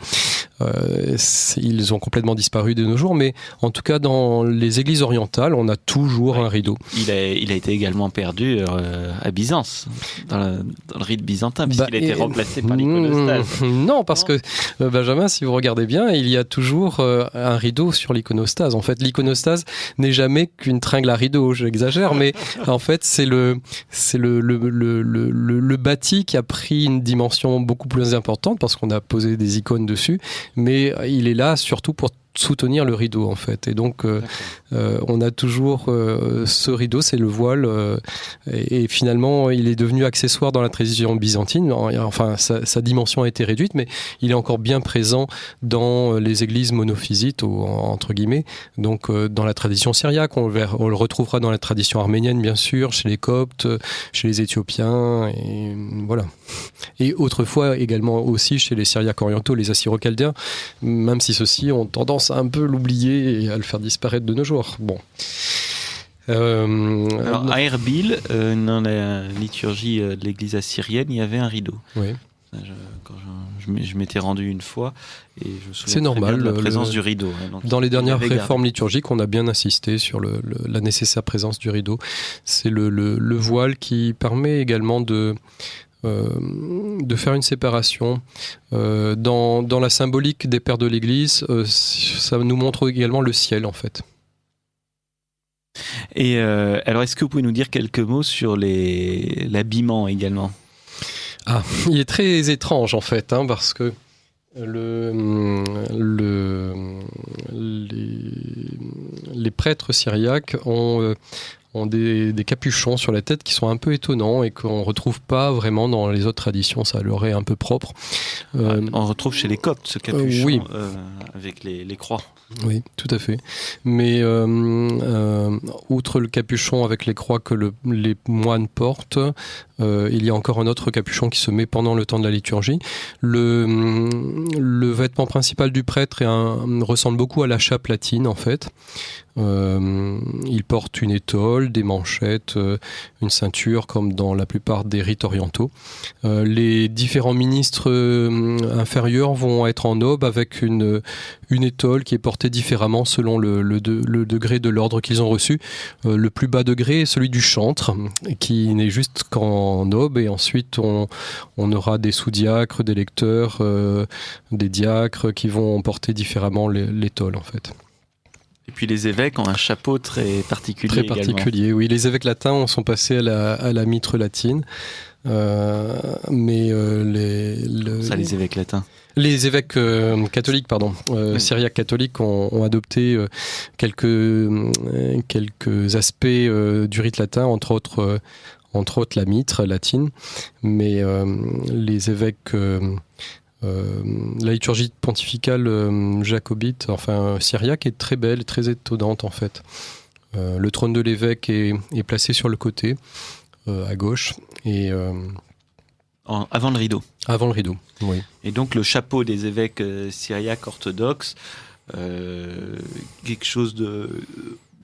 B: Ils ont complètement disparu de nos jours, mais en tout cas, dans les églises orientales, on a toujours un rideau.
A: Il a été également perdu à Byzance, dans le rite byzantin, puisqu'il a été remplacé par l'iconostase.
B: Non, parce que, Benjamin, si vous regardez bien, il y a toujours un rideau sur l'iconostase. En fait, l'iconostase n'est jamais qu'une tringle à rideau, j'exagère, mais en fait, c'est le bâti qui a pris une dimension beaucoup plus importante, parce qu'on a posé des icônes dessus, mais il est là surtout pour soutenir le rideau, en fait. Et donc, on a toujours ce rideau, c'est le voile, et finalement, il est devenu accessoire dans la tradition byzantine. Enfin, sa dimension a été réduite, mais il est encore bien présent dans les églises monophysites, entre guillemets. Donc, dans la tradition syriaque, on le retrouvera dans la tradition arménienne, bien sûr, chez les Coptes, chez les Éthiopiens, et voilà. Et autrefois, également aussi chez les Syriaques orientaux, les Assyro-Chaldéens, même si ceux-ci ont tendance à un peu l'oublier et à le faire disparaître de nos jours. Bon.
A: Alors, à Erbil, dans la liturgie de l'église assyrienne, il y avait un rideau.
B: Oui.
A: Je m'étais rendu une fois et je me souviens
B: c'est normal,
A: de la présence du rideau. Donc
B: dans les dernières réformes liturgiques, on a bien insisté sur la nécessaire présence du rideau. C'est le voile qui permet également de faire une séparation. Dans la symbolique des pères de l'Église, ça nous montre également le ciel, en fait.
A: Et alors, est-ce que vous pouvez nous dire quelques mots sur l'habillement également ?
B: Il est très étrange, en fait, parce que les prêtres syriaques ont des capuchons sur la tête qui sont un peu étonnants et qu'on ne retrouve pas vraiment dans les autres traditions. Ça leur est un peu propre.
A: On retrouve chez les Coptes ce capuchon
B: oui.
A: avec les croix.
B: Oui, tout à fait. Mais outre le capuchon avec les croix que les moines portent, il y a encore un autre capuchon qui se met pendant le temps de la liturgie. Le vêtement principal du prêtre ressemble beaucoup à la chape latine, en fait. Il porte une étole, des manchettes, une ceinture, comme dans la plupart des rites orientaux. Les différents ministres inférieurs vont être en aube avec une étole qui est portée différemment selon le degré de l'ordre qu'ils ont reçu. Le plus bas degré est celui du chantre, qui n'est juste qu'en aube, et ensuite on aura des sous-diacres, des lecteurs, des diacres qui vont porter différemment l'étole, en fait.
A: Et puis les évêques ont un chapeau très particulier.
B: Très particulier, oui. Les évêques latins sont passés à la mitre latine. Mais
A: les évêques latins.
B: Les évêques catholiques, oui. Syriaques catholiques ont adopté quelques aspects du rite latin, entre autres la mitre latine. Mais les évêques... la liturgie pontificale jacobite, syriaque, est très belle, très étonnante, en fait. Le trône de l'évêque est placé sur le côté, à gauche, et
A: avant le rideau.
B: Avant le rideau, oui.
A: Et donc le chapeau des évêques syriaques orthodoxes, quelque chose de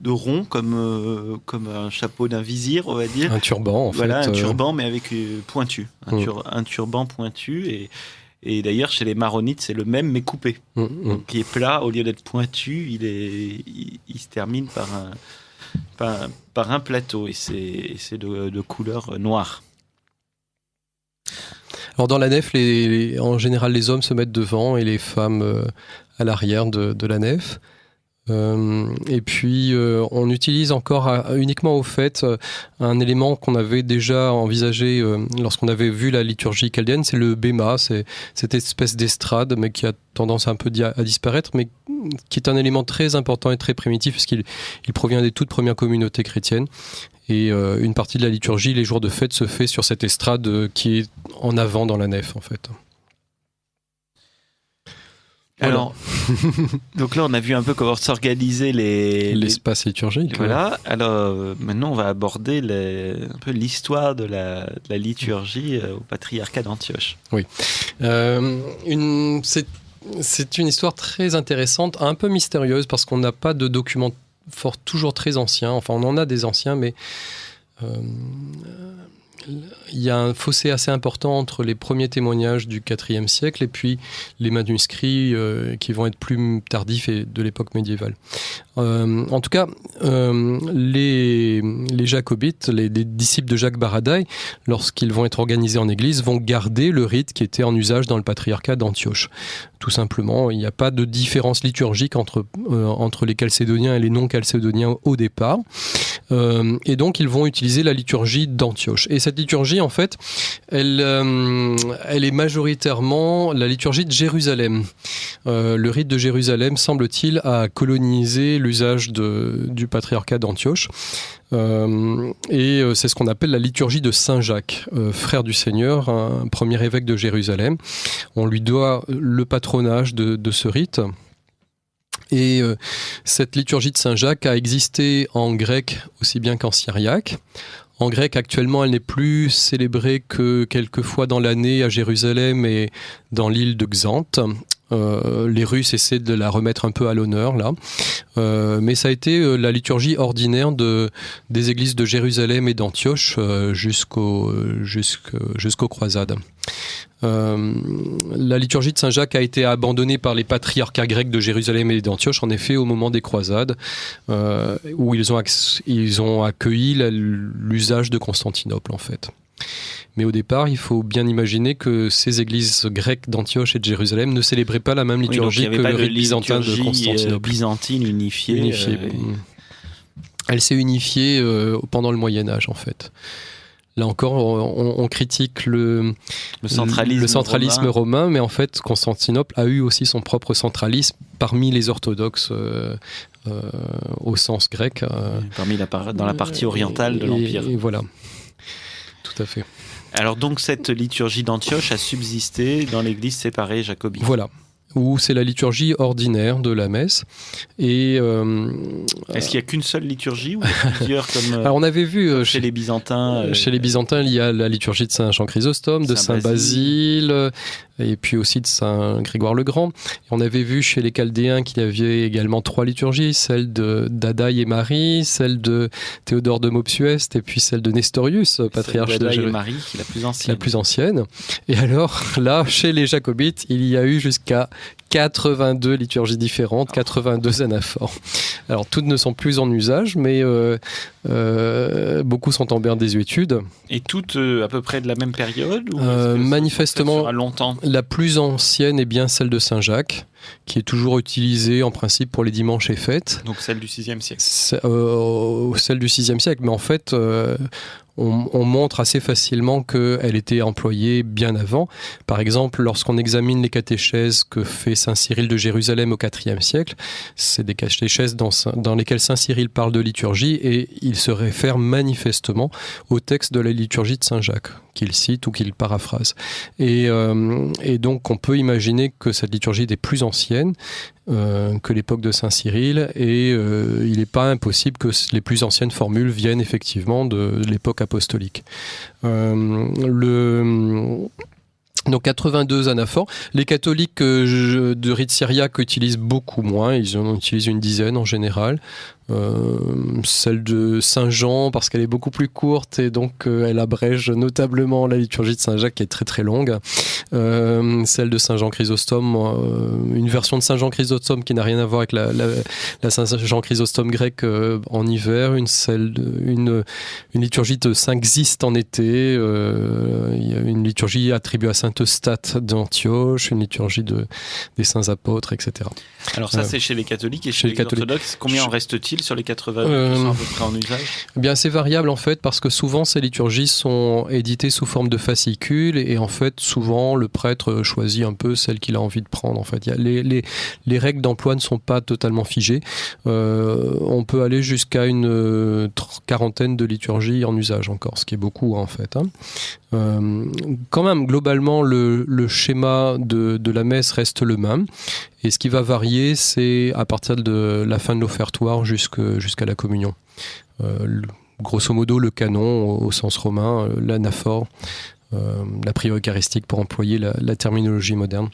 A: rond, comme un chapeau d'un vizir, on va dire.
B: Un turban, en fait.
A: Voilà, un turban, mais avec pointu. Un turban pointu, et d'ailleurs, chez les maronites, c'est le même, mais coupé. Donc, qui est plat, au lieu d'être pointu, il se termine par un plateau, et c'est de couleur noire.
B: Alors, dans la nef, en général, les hommes se mettent devant et les femmes à l'arrière de la nef. Et puis on utilise encore uniquement au fait un élément qu'on avait déjà envisagé lorsqu'on avait vu la liturgie chaldéenne, c'est le béma, c'est cette espèce d'estrade mais qui a tendance un peu à disparaître, mais qui est un élément très important et très primitif puisqu'il provient des toutes premières communautés chrétiennes. Et une partie de la liturgie, les jours de fête, se fait sur cette estrade qui est en avant dans la nef, en fait.
A: Alors, donc là, on a vu un peu comment s'organiser
B: l'espace liturgique.
A: Voilà. Alors, maintenant, on va aborder un peu l'histoire de la liturgie au patriarcat d'Antioche.
B: Oui. C'est une histoire très intéressante, un peu mystérieuse, parce qu'on n'a pas de documents toujours très anciens. Enfin, on en a des anciens, mais... il y a un fossé assez important entre les premiers témoignages du IVe siècle et puis les manuscrits qui vont être plus tardifs et de l'époque médiévale. En tout cas, les jacobites, les disciples de Jacques Baradaï, lorsqu'ils vont être organisés en église, vont garder le rite qui était en usage dans le patriarcat d'Antioche. Tout simplement, il n'y a pas de différence liturgique entre les Chalcédoniens et les non-Chalcédoniens au départ. Et donc, ils vont utiliser la liturgie d'Antioche. Et cette liturgie, en fait, elle est majoritairement la liturgie de Jérusalem. Le rite de Jérusalem, semble-t-il, a colonisé l'usage du patriarcat d'Antioche. Et c'est ce qu'on appelle la liturgie de Saint Jacques, frère du Seigneur, un premier évêque de Jérusalem. On lui doit le patronage de ce rite. Et cette liturgie de Saint Jacques a existé en grec aussi bien qu'en syriaque. En grec, actuellement, elle n'est plus célébrée que quelques fois dans l'année à Jérusalem et dans l'île de Xanthe. Les Russes essaient de la remettre un peu à l'honneur là, mais ça a été la liturgie ordinaire des églises de Jérusalem et d'Antioche jusqu'aux croisades. La liturgie de Saint-Jacques a été abandonnée par les patriarcats grecs de Jérusalem et d'Antioche, en effet, au moment des croisades, où ils ont accueilli l'usage de Constantinople, en fait. Mais au départ, il faut bien imaginer que ces églises grecques d'Antioche et de Jérusalem ne célébraient pas la même liturgie que le rite byzantin de Constantinople.
A: Byzantine unifiée.
B: Elle s'est unifiée pendant le Moyen-Âge, en fait. Là encore, on critique le centralisme romain, mais en fait, Constantinople a eu aussi son propre centralisme parmi les orthodoxes au sens grec.
A: Dans la partie orientale de l'Empire.
B: Et voilà, tout à fait.
A: Alors donc, cette liturgie d'Antioche a subsisté dans l'église séparée jacobite.
B: Voilà. Où c'est la liturgie ordinaire de la messe. Et
A: est-ce qu'il n'y a qu'une seule liturgie ou il y a plusieurs comme
B: alors on avait vu
A: chez les Byzantins
B: chez les Byzantins, il y a la liturgie de Saint Jean Chrysostome, de Saint Basile, et puis aussi de Saint Grégoire le Grand. Et on avait vu chez les Chaldéens qu'il y avait également 3 liturgies, celle d'Adaï et Marie, celle de Théodore de Mopsueste, et puis celle de Nestorius, patriarche de Jérusalem.
A: Marie, qui est
B: la plus ancienne. Et alors là, chez les Jacobites, il y a eu jusqu'à 82 liturgies différentes, 82 anaphores. Alors toutes ne sont plus en usage, mais beaucoup sont en berne désuétude.
A: Et toutes à peu près de la même période ou
B: manifestement,
A: longtemps.
B: La plus ancienne est bien celle de Saint-Jacques, qui est toujours utilisée en principe pour les dimanches et fêtes.
A: Donc celle du VIe siècle.
B: Celle du VIe siècle, mais en fait, on montre assez facilement qu'elle était employée bien avant. Par exemple, lorsqu'on examine les catéchèses que fait Saint Cyril de Jérusalem au IVe siècle, c'est des catéchèses dans lesquelles Saint Cyril parle de liturgie et il se réfère manifestement au texte de la liturgie de Saint-Jacques, qu'il cite ou qu'il paraphrase. Et donc on peut imaginer que cette liturgie est plus ancienne que l'époque de Saint Cyril, et il n'est pas impossible que les plus anciennes formules viennent effectivement de l'époque apostolique. Donc 82 anaphores. Les catholiques de rite syriaque utilisent beaucoup moins, ils en utilisent une dizaine en général. Celle de Saint Jean, parce qu'elle est beaucoup plus courte et donc elle abrège notablement la liturgie de Saint Jacques qui est très très longue. Celle de Saint Jean Chrysostome, une version de Saint Jean Chrysostome qui n'a rien à voir avec la Saint Jean Chrysostome grecque en hiver, une liturgie de Saint Xiste en été, il y a une liturgie attribuée à Saint Eustate d'Antioche, une liturgie des saints apôtres, etc.
A: Alors ça c'est chez les catholiques, et chez les orthodoxes, combien en reste-t-il sur les 80 qui sont à peu près en usage?
B: Eh bien, c'est variable en fait, parce que souvent ces liturgies sont éditées sous forme de fascicules, et en fait souvent le prêtre choisit un peu celle qu'il a envie de prendre. En fait, les règles d'emploi ne sont pas totalement figées. On peut aller jusqu'à une quarantaine de liturgies en usage encore, ce qui est beaucoup en fait. Quand même, globalement, le schéma de la messe reste le même. Et ce qui va varier, c'est à partir de la fin de l'offertoire jusqu'à la communion. Grosso modo, le canon au sens romain, l'anaphore, la prière eucharistique pour employer la terminologie moderne.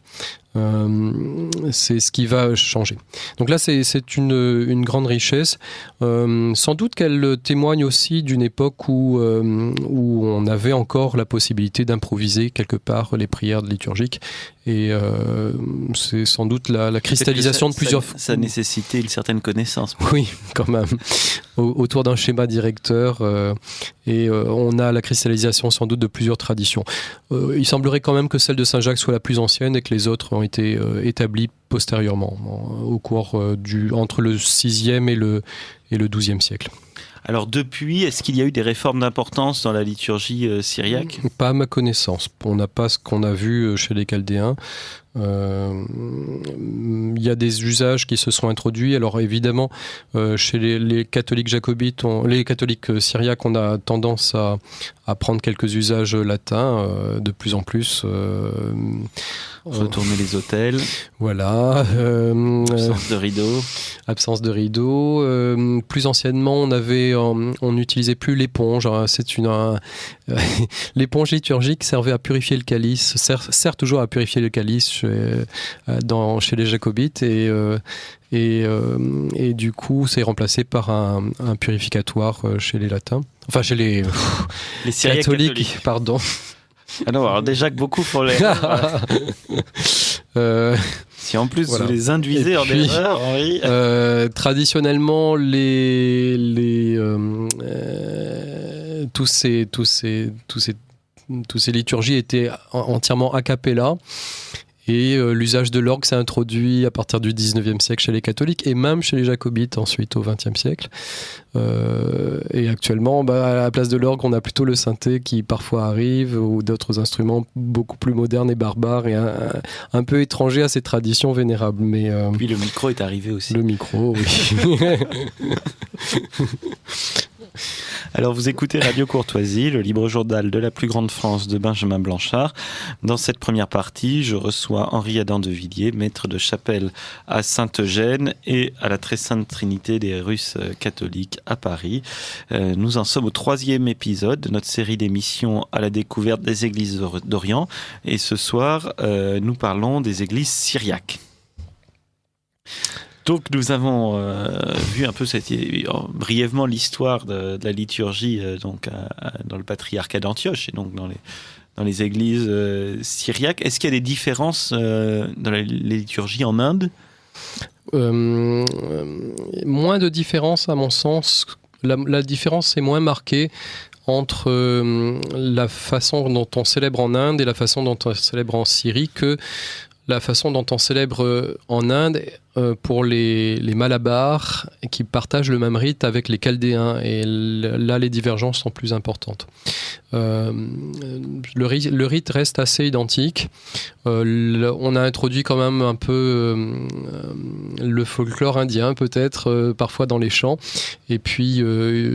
B: C'est ce qui va changer. Donc là, c'est une grande richesse. Sans doute qu'elle témoigne aussi d'une époque où on avait encore la possibilité d'improviser quelque part les prières liturgiques. Et c'est sans doute la cristallisation de plusieurs...
A: Ça nécessitait une certaine connaissance.
B: Oui, quand même. Autour d'un schéma directeur. Et on a la cristallisation sans doute de plusieurs traditions. Il semblerait quand même que celle de Saint-Jacques soit la plus ancienne et que les autres ont été établis postérieurement, au cours entre le 6e et le 12e siècle.
A: Alors depuis, est-ce qu'il y a eu des réformes d'importance dans la liturgie syriaque?
B: Pas à ma connaissance. On n'a pas ce qu'on a vu chez les Chaldéens. Il y a des usages qui se sont introduits. Alors évidemment, chez les catholiques jacobites, les catholiques syriaques, on a tendance à prendre quelques usages latins, de plus en plus.
A: Retourner les autels.
B: Voilà.
A: Absence de rideau.
B: Absence de rideau. Plus anciennement, on n'utilisait plus l'éponge. L'éponge liturgique servait à purifier le calice, sert toujours à purifier le calice chez les jacobites et du coup c'est remplacé par un purificatoire chez les latins, enfin chez les catholiques, pardon.
A: Alors déjà que beaucoup font l'erreur. Si en plus vous les induisez en erreur, Henri.
B: Traditionnellement, tous ces liturgies étaient entièrement a cappella. Et l'usage de l'orgue s'est introduit à partir du 19e siècle chez les catholiques et même chez les jacobites ensuite au 20e siècle. Et actuellement, à la place de l'orgue, on a plutôt le synthé qui parfois arrive ou d'autres instruments beaucoup plus modernes et barbares et un peu étrangers à ces traditions vénérables. Mais,
A: puis le micro est arrivé aussi.
B: Le micro, oui.
A: Alors vous écoutez Radio Courtoisie, le libre journal de la plus grande France de Benjamin Blanchard. Dans cette première partie, je reçois Henri Adam de Villiers, maître de chapelle à Saint-Eugène et à la Très Sainte Trinité des Russes catholiques à Paris. Nous en sommes au 3e épisode de notre série d'émissions à la découverte des églises d'Orient. Et ce soir, nous parlons des églises syriaques. Donc nous avons vu un peu brièvement l'histoire de la liturgie dans le patriarcat d'Antioche et donc dans les églises syriaques. Est-ce qu'il y a des différences dans les liturgies en Inde ?
B: Moins de différences à mon sens. La différence est moins marquée entre la façon dont on célèbre en Inde et la façon dont on célèbre en Syrie que la façon dont on célèbre en Inde pour les Malabars qui partagent le même rite avec les Chaldéens et là les divergences sont plus importantes. Le rite reste assez identique. On a introduit quand même un peu le folklore indien peut-être parfois dans les chants et puis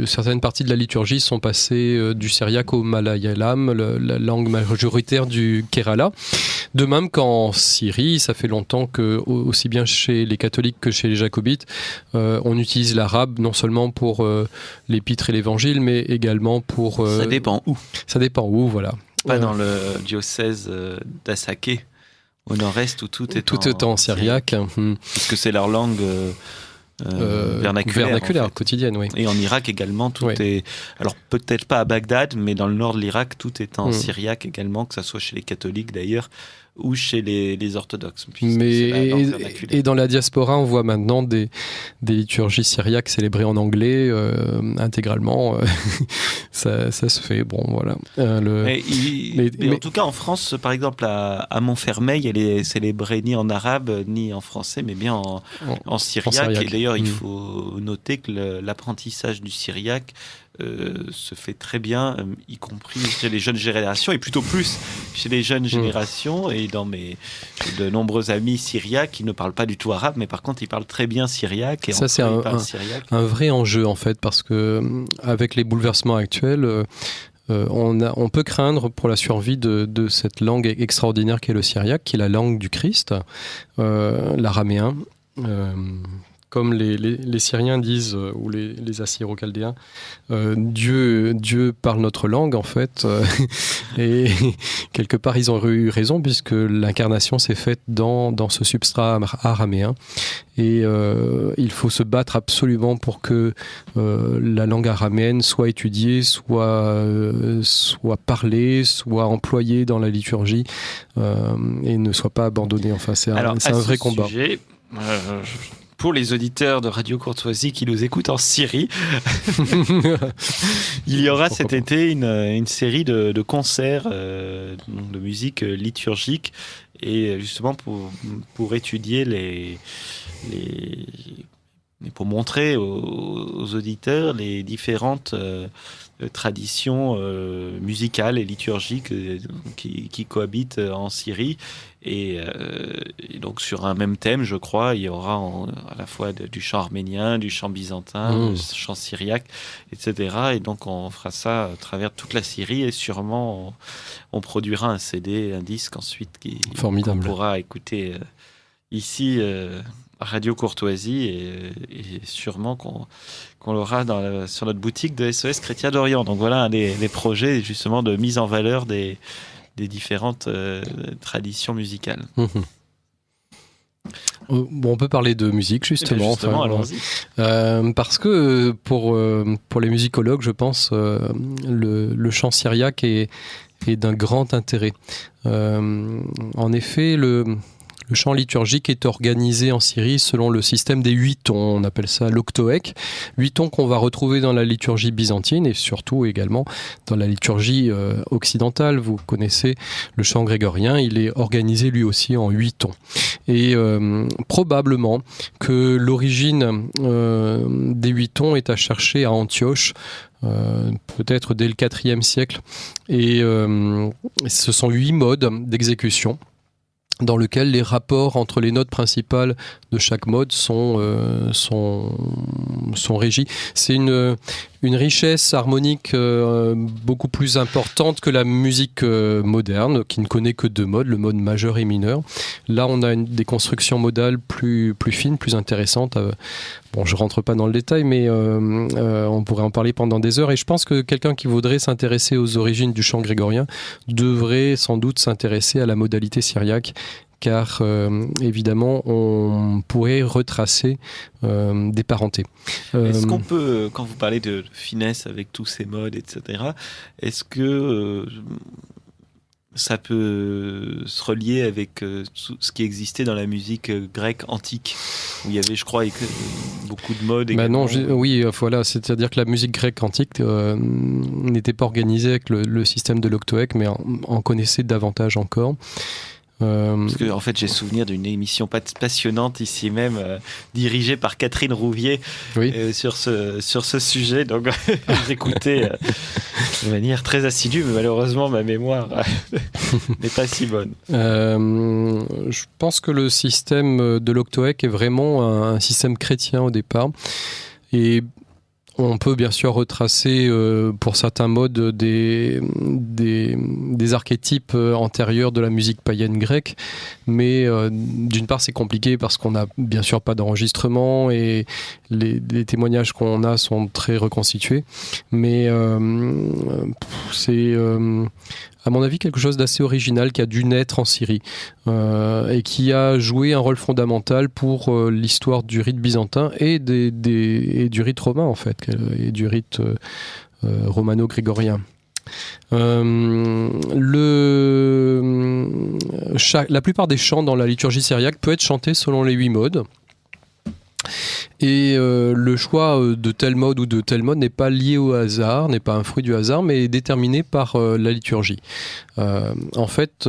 B: certaines parties de la liturgie sont passées du syriaque au malayalam, la langue majoritaire du Kerala. De même qu'en Syrie, ça fait longtemps que aussi bien chez les catholiques que chez les jacobites, on utilise l'arabe non seulement pour l'épître et l'évangile, mais également pour...
A: Ça dépend où.
B: Ça dépend où, voilà.
A: Pas dans le diocèse d'Assaké, au nord-est, où tout est
B: en syriaque.
A: Parce que c'est leur langue vernaculaire
B: en fait. Quotidienne, oui.
A: Et en Irak également, tout est... Alors peut-être pas à Bagdad, mais dans le nord de l'Irak, tout est en syriaque également, que ça soit chez les catholiques d'ailleurs, ou chez les orthodoxes.
B: Et dans la diaspora, on voit maintenant des liturgies syriaques célébrées en anglais intégralement. Ça se fait, bon, voilà.
A: Mais en tout cas, en France, par exemple, à Montfermeil, elle est célébrée ni en arabe, ni en français, mais bien en syriaque. Et d'ailleurs, il faut noter que l'apprentissage du syriaque se fait très bien, y compris chez les jeunes générations, et plutôt plus chez les jeunes générations, et j'ai de nombreux amis syriaques qui ne parlent pas du tout arabe, mais par contre ils parlent très bien syriaque. Et
B: ça c'est un vrai enjeu en fait, parce que avec les bouleversements actuels, on peut craindre pour la survie de cette langue extraordinaire qu'est le syriaque, qui est la langue du Christ, l'araméen. Comme les Syriens disent, ou les Assyro-Chaldéens, Dieu parle notre langue en fait, et quelque part ils ont eu raison puisque l'incarnation s'est faite dans ce substrat araméen, et il faut se battre absolument pour que la langue araméenne soit étudiée, soit parlée, soit employée dans la liturgie, et ne soit pas abandonnée. Enfin, c'est un vrai combat.
A: Pour les auditeurs de Radio Courtoisie qui nous écoutent en Syrie, il y aura cet été une série de concerts de musique liturgique, et justement pour étudier pour montrer aux auditeurs les différentes traditions musicales et liturgiques qui cohabitent en Syrie. Et donc sur un même thème, je crois, il y aura à la fois du chant arménien, du chant byzantin, du chant syriaque, etc. Et donc on fera ça à travers toute la Syrie, et sûrement on produira un CD, un disque ensuite qu'on pourra écouter ici à Radio Courtoisie, et sûrement qu'on l'aura sur notre boutique de SOS Chrétien d'Orient. Donc voilà un des projets justement de mise en valeur des des différentes traditions musicales.
B: Bon, on peut parler de musique justement,
A: allons-y.
B: Parce que pour les musicologues, je pense, le chant syriaque est d'un grand intérêt. En effet, le chant liturgique est organisé en Syrie selon le système des 8 tons, on appelle ça l'octoèque. 8 tons qu'on va retrouver dans la liturgie byzantine et surtout également dans la liturgie occidentale. Vous connaissez le chant grégorien, il est organisé lui aussi en 8 tons. Et probablement que l'origine des 8 tons est à chercher à Antioche, peut-être dès le IVe siècle. Et ce sont 8 modes d'exécution dans lequel les rapports entre les notes principales de chaque mode sont régis. C'est une richesse harmonique beaucoup plus importante que la musique moderne, qui ne connaît que 2 modes, le mode majeur et mineur. Là, on a des constructions modales plus fines, plus intéressantes. Bon, je rentre pas dans le détail, mais on pourrait en parler pendant des heures. Et je pense que quelqu'un qui voudrait s'intéresser aux origines du chant grégorien devrait sans doute s'intéresser à la modalité syriaque, car évidemment, on pourrait retracer des parentés.
A: Est-ce qu'on peut, quand vous parlez de finesse avec tous ces modes, etc., est-ce que ça peut se relier avec ce qui existait dans la musique grecque antique, où il y avait, je crois, beaucoup de modes.
B: Non, oui, voilà, c'est-à-dire que la musique grecque antique n'était pas organisée avec le système de l'octoèque, mais en connaissait davantage encore.
A: Parce que en fait j'ai souvenir d'une émission passionnante ici même dirigée par Catherine Rouvier, oui. Sur ce sujet, donc j'écoutais de manière très assidue, mais malheureusement ma mémoire n'est pas si bonne.
B: Je pense que le système de l'octoèque est vraiment un système chrétien au départ, et on peut bien sûr retracer pour certains modes des archétypes antérieurs de la musique païenne grecque, mais d'une part c'est compliqué parce qu'on n'a bien sûr pas d'enregistrement et les témoignages qu'on a sont très reconstitués, mais c'est à mon avis quelque chose d'assez original qui a dû naître en Syrie et qui a joué un rôle fondamental pour l'histoire du rite byzantin et du rite romain en fait, et du rite romano-grégorien. La plupart des chants dans la liturgie syriaque peut être chanté selon les 8 modes. Et le choix de tel mode ou de tel mode n'est pas lié au hasard, n'est pas un fruit du hasard, mais est déterminé par la liturgie. En fait,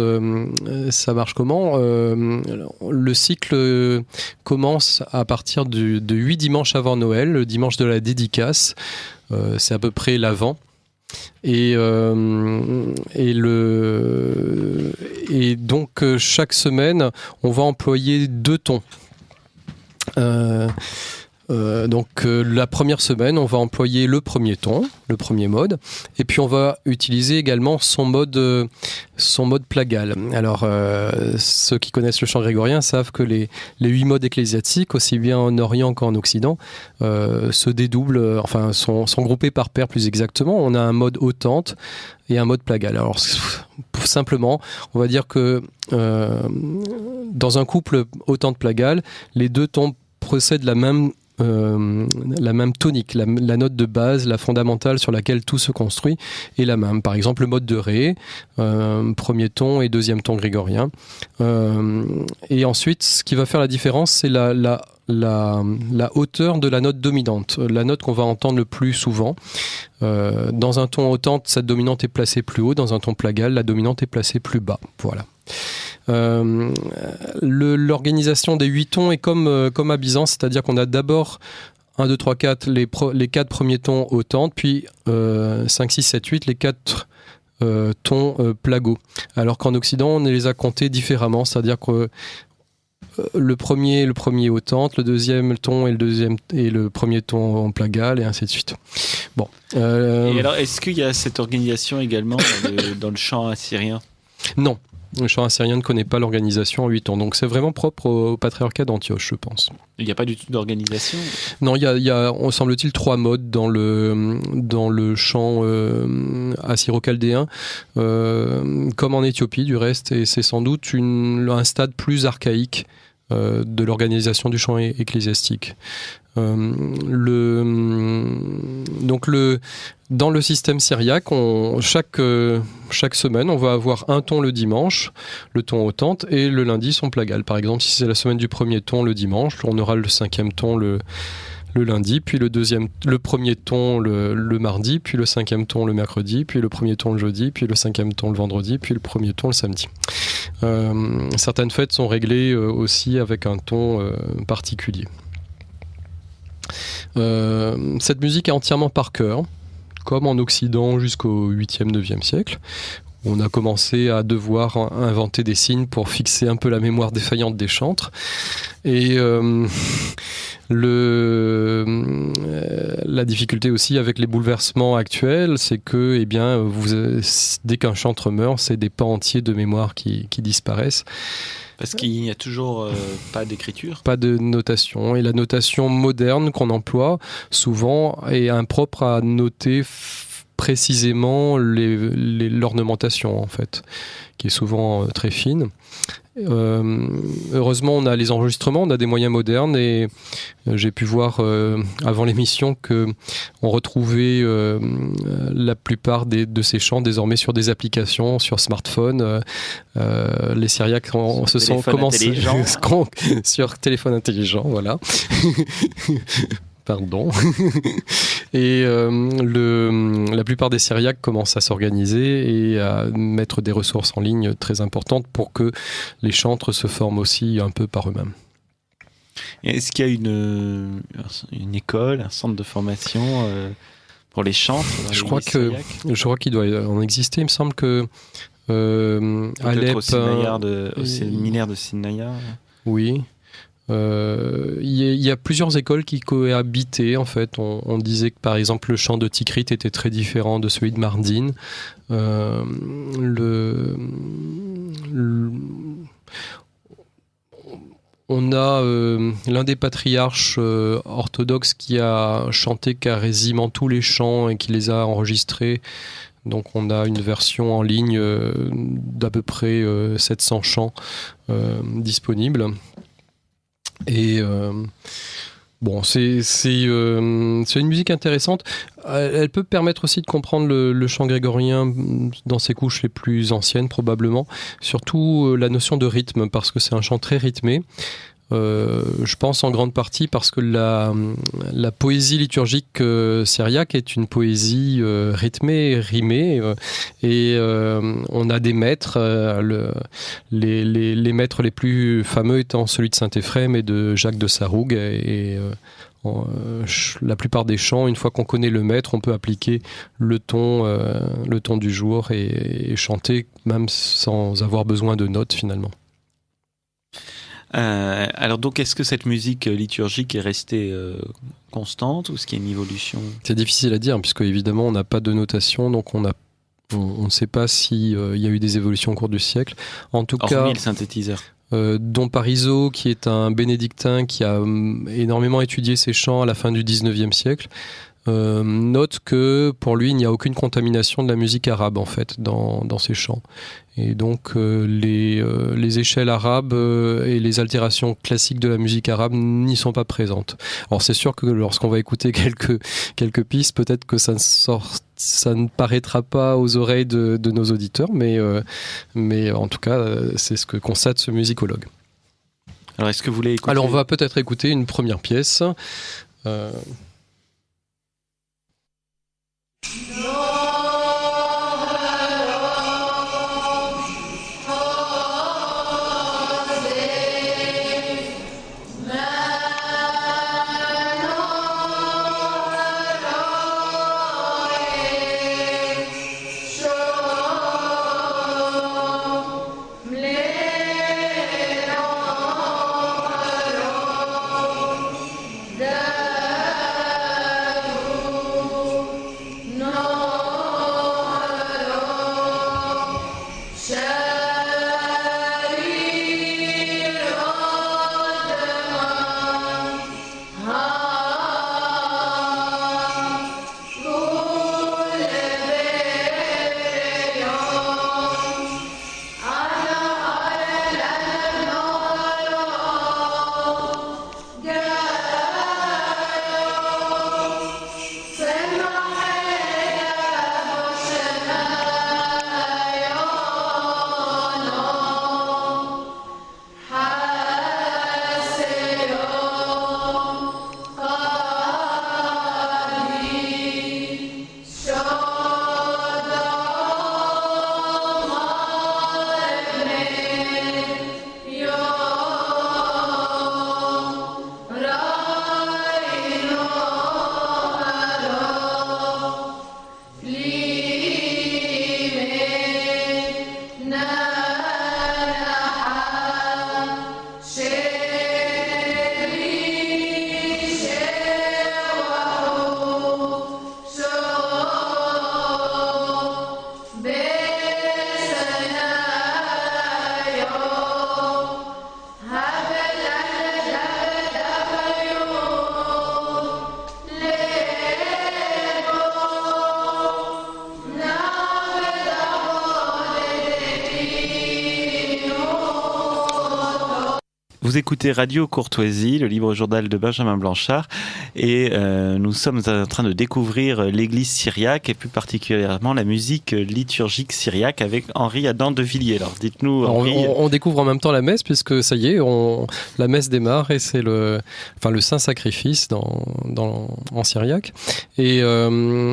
B: ça marche comment ? Le cycle commence à partir de 8 dimanches avant Noël, le dimanche de la dédicace, c'est à peu près l'Avent. Et donc chaque semaine, on va employer 2 tons. La première semaine, on va employer le premier ton, le premier mode, et puis on va utiliser également son mode plagal. Alors, ceux qui connaissent le chant grégorien savent que les 8 modes ecclésiastiques, aussi bien en Orient qu'en Occident, se dédoublent, enfin sont groupés par paires plus exactement. On a un mode hautante et un mode plagal. Alors, simplement, on va dire que dans un couple hautante-plagal, les 2 tons procèdent la même tonique, la note de base, la fondamentale sur laquelle tout se construit est la même. Par exemple, le mode de Ré, premier ton et deuxième ton grégorien. Et ensuite, ce qui va faire la différence, c'est la hauteur de la note dominante, la note qu'on va entendre le plus souvent. Dans un ton hautante, cette dominante est placée plus haut, dans un ton plagal, la dominante est placée plus bas. Voilà. L'organisation des 8 tons est comme à Byzance, c'est-à-dire qu'on a d'abord 1, 2, 3, 4 les 4 premiers tons hautante, puis 5, 6, 7, 8 les 4 tons plagaux. Alors qu'en Occident, on les a comptés différemment, c'est-à-dire que le premier hautante, le deuxième ton et le premier ton en plagal, et ainsi de suite. Bon.
A: Et alors, est-ce qu'il y a cette organisation également dans le chant assyrien ?
B: Non. Le chant assyrien ne connaît pas l'organisation en 8 temps. Donc c'est vraiment propre au patriarcat d'Antioche, je pense.
A: Il n'y a pas du tout d'organisation?
B: Non, il y a, on semble-t-il, 3 modes dans le chant assyro-chaldéen, comme en Éthiopie du reste, et c'est sans doute un stade plus archaïque de l'organisation du chant ecclésiastique. Dans le système syriaque, chaque semaine, on va avoir un ton le dimanche, le ton hautante, et le lundi son plagal. Par exemple, si c'est la semaine du premier ton le dimanche, on aura le 5e ton le lundi, puis le premier ton le mardi, puis le 5e ton le mercredi, puis le premier ton le jeudi, puis le 5e ton le vendredi, puis le premier ton le samedi. Certaines fêtes sont réglées aussi avec un ton particulier. Cette musique est entièrement par chœur, comme en Occident jusqu'au 8e, 9e siècle. On a commencé à devoir inventer des signes pour fixer un peu la mémoire défaillante des chantres. Et la difficulté aussi avec les bouleversements actuels, c'est que dès qu'un chantre meurt, c'est des pans entiers de mémoire qui disparaissent.
A: Parce qu'il n'y a toujours pas d'écriture.
B: Pas de notation. Et la notation moderne qu'on emploie, souvent, est impropre à noter précisément l'ornementation, en fait, qui est souvent très fine. Heureusement, on a les enregistrements, on a des moyens modernes, et j'ai pu voir avant l'émission que on retrouvait la plupart de ces chants désormais sur des applications, sur smartphone. Les Syriaques se sont commencés sur téléphone intelligent, voilà. Pardon. Et la plupart des Syriaques commencent à s'organiser et à mettre des ressources en ligne très importantes pour que les chantres se forment aussi un peu par eux-mêmes.
A: Est-ce qu'il y a une école, un centre de formation pour les chantres? Je crois
B: qu'il doit en exister. Il me semble que
A: Alep, au séminaire de Sinaya.
B: Oui. Il y a plusieurs écoles qui cohabitaient, en fait. On disait que par exemple le chant de Tikrit était très différent de celui de Mardin. On a l'un des patriarches orthodoxes qui a chanté quasiment tous les chants et qui les a enregistrés. Donc on a une version en ligne d'à peu près 700 chants disponibles. Et c'est une musique intéressante. Elle peut permettre aussi de comprendre le chant grégorien dans ses couches les plus anciennes, probablement. Surtout la notion de rythme, parce que c'est un chant très rythmé. Je pense en grande partie parce que la poésie liturgique syriaque est une poésie rythmée, rimée, et on a des maîtres, les maîtres les plus fameux étant celui de Saint-Éphrem et de Jacques de Sarroug, et la plupart des chants, une fois qu'on connaît le maître, on peut appliquer le ton du jour et chanter même sans avoir besoin de notes finalement.
A: Alors donc, est-ce que cette musique liturgique est restée constante ou est-ce qu'il y a une évolution?
B: C'est difficile à dire puisque évidemment on n'a pas de notation, donc on ne sait pas s'il y a eu des évolutions au cours du siècle. En tout cas,
A: le synthétiseur.
B: Don Parisot, qui est un bénédictin qui a énormément étudié ces chants à la fin du 19e siècle, note que pour lui il n'y a aucune contamination de la musique arabe en fait dans ces chants, et donc les échelles arabes et les altérations classiques de la musique arabe n'y sont pas présentes. Alors c'est sûr que lorsqu'on va écouter quelques pistes, peut-être que ça ne paraîtra pas aux oreilles de nos auditeurs, mais en tout cas c'est ce que constate ce musicologue.
A: Alors est-ce que vous voulez écouter?
B: Alors on va peut-être écouter une première pièce.
C: Da
A: Vous écoutez Radio Courtoisie, le libre journal de Benjamin Blanchard, et nous sommes en train de découvrir l'église syriaque et plus particulièrement la musique liturgique syriaque avec Henri Adam de Villiers. Alors dites-nous, Henri...
B: on découvre en même temps la messe puisque ça y est, la messe démarre et c'est le saint sacrifice en syriaque et ce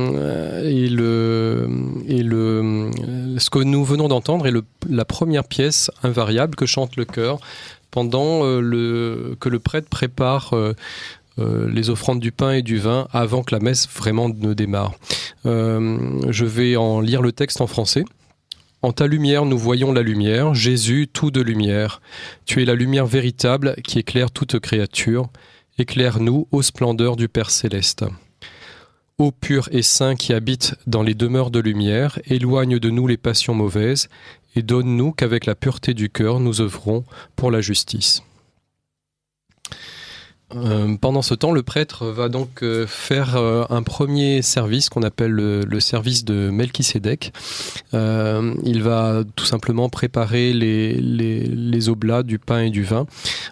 B: que nous venons d'entendre est la première pièce invariable que chante le chœur pendant que le prêtre prépare les offrandes du pain et du vin avant que la messe vraiment ne démarre. Je vais en lire le texte en français. En ta lumière, nous voyons la lumière. Jésus, tout de lumière. Tu es la lumière véritable qui éclaire toute créature. Éclaire-nous, ô splendeur du Père céleste. Ô pur et saint qui habite dans les demeures de lumière, éloigne de nous les passions mauvaises et donne-nous qu'avec la pureté du cœur, nous œuvrons pour la justice. Pendant ce temps, le prêtre va donc faire un premier service qu'on appelle le service de Melchisédek. Il va tout simplement préparer les oblats du pain et du vin,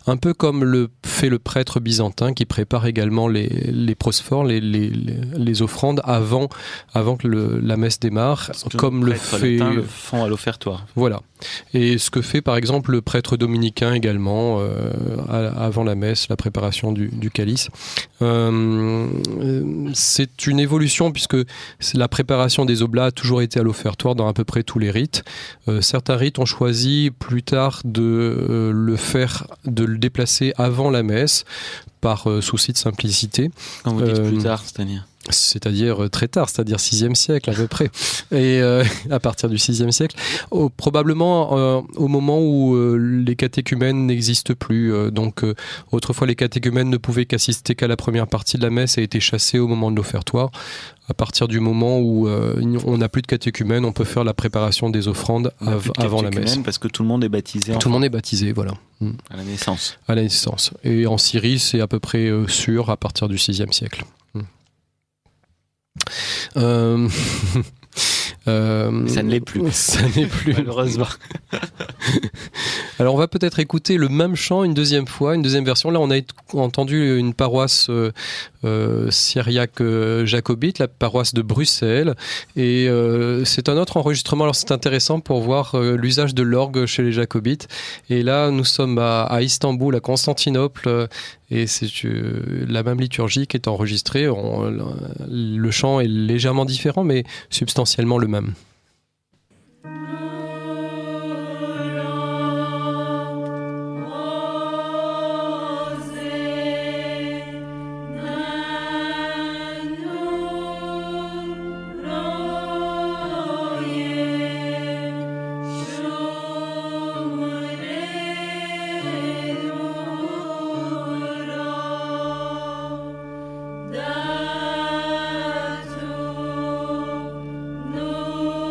B: un peu comme le fait le prêtre byzantin qui prépare également les prosphores, les offrandes avant que la messe démarre, comme le fait
A: le font à l'offertoire.
B: Voilà. Et ce que fait par exemple le prêtre dominicain également avant la messe, la préparation du calice. C'est une évolution puisque la préparation des oblats a toujours été à l'offertoire dans à peu près tous les rites. Certains rites ont choisi plus tard de le déplacer avant la messe par souci de simplicité.
A: Quand vous dites plus tard,
B: c'est-à-dire très tard, c'est-à-dire 6e siècle à peu près, et à partir du 6e siècle, probablement au moment où les catéchumènes n'existent plus. Donc autrefois les catéchumènes ne pouvaient qu'assister qu'à la première partie de la messe et étaient chassés au moment de l'offertoire. À partir du moment où on n'a plus de catéchumènes, on peut faire la préparation des offrandes avant la messe.
A: Parce que tout le monde est baptisé.
B: Tout le monde est baptisé, voilà.
A: À la naissance.
B: À la naissance. Et en Syrie, c'est à peu près sûr à partir du 6e siècle.
A: Ça ne l'est plus.
B: Ça n'est plus.
A: Malheureusement.
B: Alors on va peut-être écouter le même chant une deuxième fois, une deuxième version. Là on a entendu une paroisse syriaque jacobite, la paroisse de Bruxelles. Et c'est un autre enregistrement. Alors c'est intéressant pour voir l'usage de l'orgue chez les jacobites. Et là nous sommes à Istanbul, à Constantinople. Et c'est la même liturgie qui est enregistrée. Le chant est légèrement différent, mais substantiellement le même.
C: No.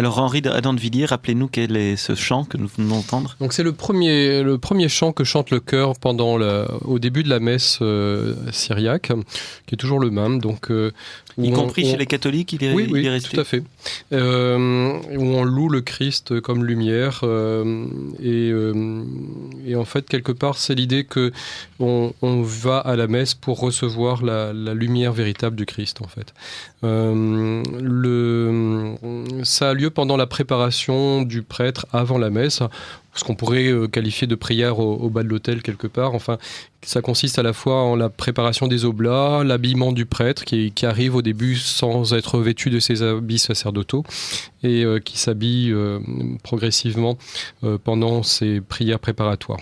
A: Alors Henri Adam de Villiers, rappelez-nous quel est ce chant que nous venons d'entendre.
B: Donc c'est le premier chant que chante le chœur au début de la messe syriaque, qui est toujours le même. Donc,
A: y compris chez les catholiques, il est resté.
B: Tout à fait. Où on loue le Christ comme lumière. Et en fait, quelque part, c'est l'idée que on va à la messe pour recevoir la lumière véritable du Christ, en fait. Ça a lieu pendant la préparation du prêtre avant la messe, ce qu'on pourrait qualifier de prière au bas de l'autel quelque part. Enfin, ça consiste à la fois en la préparation des oblats, l'habillement du prêtre qui arrive au début sans être vêtu de ses habits sacerdotaux et qui s'habille progressivement pendant ces prières préparatoires.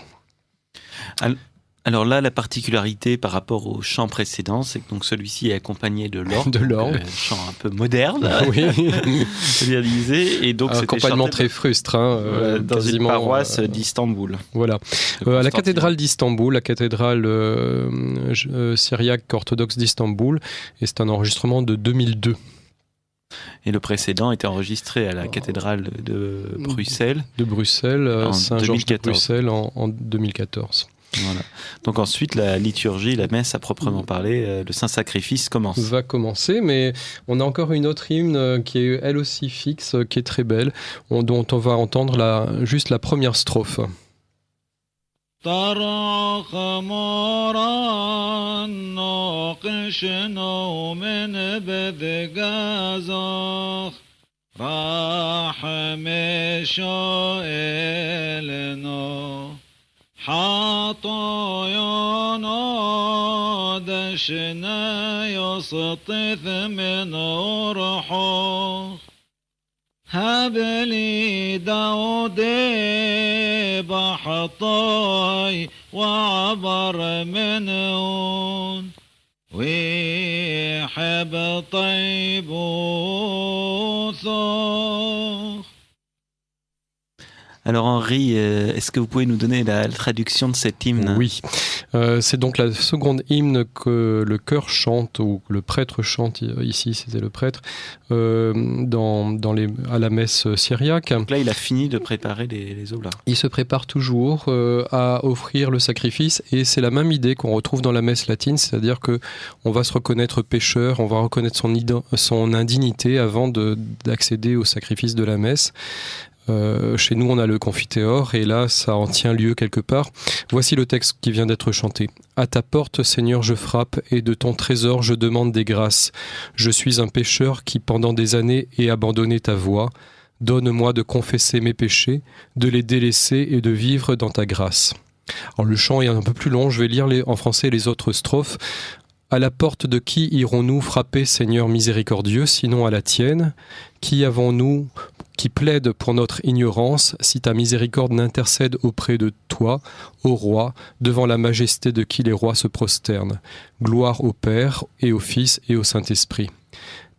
A: Alors là, la particularité par rapport au chant précédent, c'est que donc celui-ci est accompagné de l'orgue.
B: Un
A: chant un peu moderne,
B: oui.
A: Réalisé. Et donc
B: un accompagnement très frustre.
A: Dans une paroisse d'Istanbul.
B: Voilà. À la cathédrale d'Istanbul, la cathédrale syriaque orthodoxe d'Istanbul, et c'est un enregistrement de 2002.
A: Et le précédent était enregistré à la cathédrale de Bruxelles.
B: Saint-Georges de Bruxelles en 2014.
A: Voilà. Donc ensuite, la liturgie, la messe à proprement parler, le Saint-Sacrifice
B: va commencer, mais on a encore une autre hymne qui est elle aussi fixe, qui est très belle, dont on va entendre juste la première strophe.
C: حطايانا دشنا يسطث من روحه هب لي داودي بحطاي وعبر منون ويحب طيب وثوخ.
A: Alors Henri, est-ce que vous pouvez nous donner la traduction de cet hymne ?
B: Oui, c'est donc la seconde hymne que le chœur chante, ou que le prêtre chante, ici c'était le prêtre, à la messe syriaque.
A: Donc là il a fini de préparer les oblats.
B: Il se prépare toujours à offrir le sacrifice, et c'est la même idée qu'on retrouve dans la messe latine, c'est-à-dire qu'on va se reconnaître pécheur, on va reconnaître son indignité avant d'accéder au sacrifice de la messe. Chez nous, on a le confiteor, et là, ça en tient lieu quelque part. Voici le texte qui vient d'être chanté. « À ta porte, Seigneur, je frappe, et de ton trésor, je demande des grâces. Je suis un pécheur qui, pendant des années, ai abandonné ta voie. Donne-moi de confesser mes péchés, de les délaisser et de vivre dans ta grâce. » Alors, le chant est un peu plus long, je vais lire en français les autres strophes. « À la porte de qui irons-nous frapper, Seigneur miséricordieux, sinon à la tienne ? Qui avons-nous qui plaide pour notre ignorance, si ta miséricorde n'intercède auprès de toi, ô roi, devant la majesté de qui les rois se prosternent. Gloire au Père, et au Fils, et au Saint-Esprit.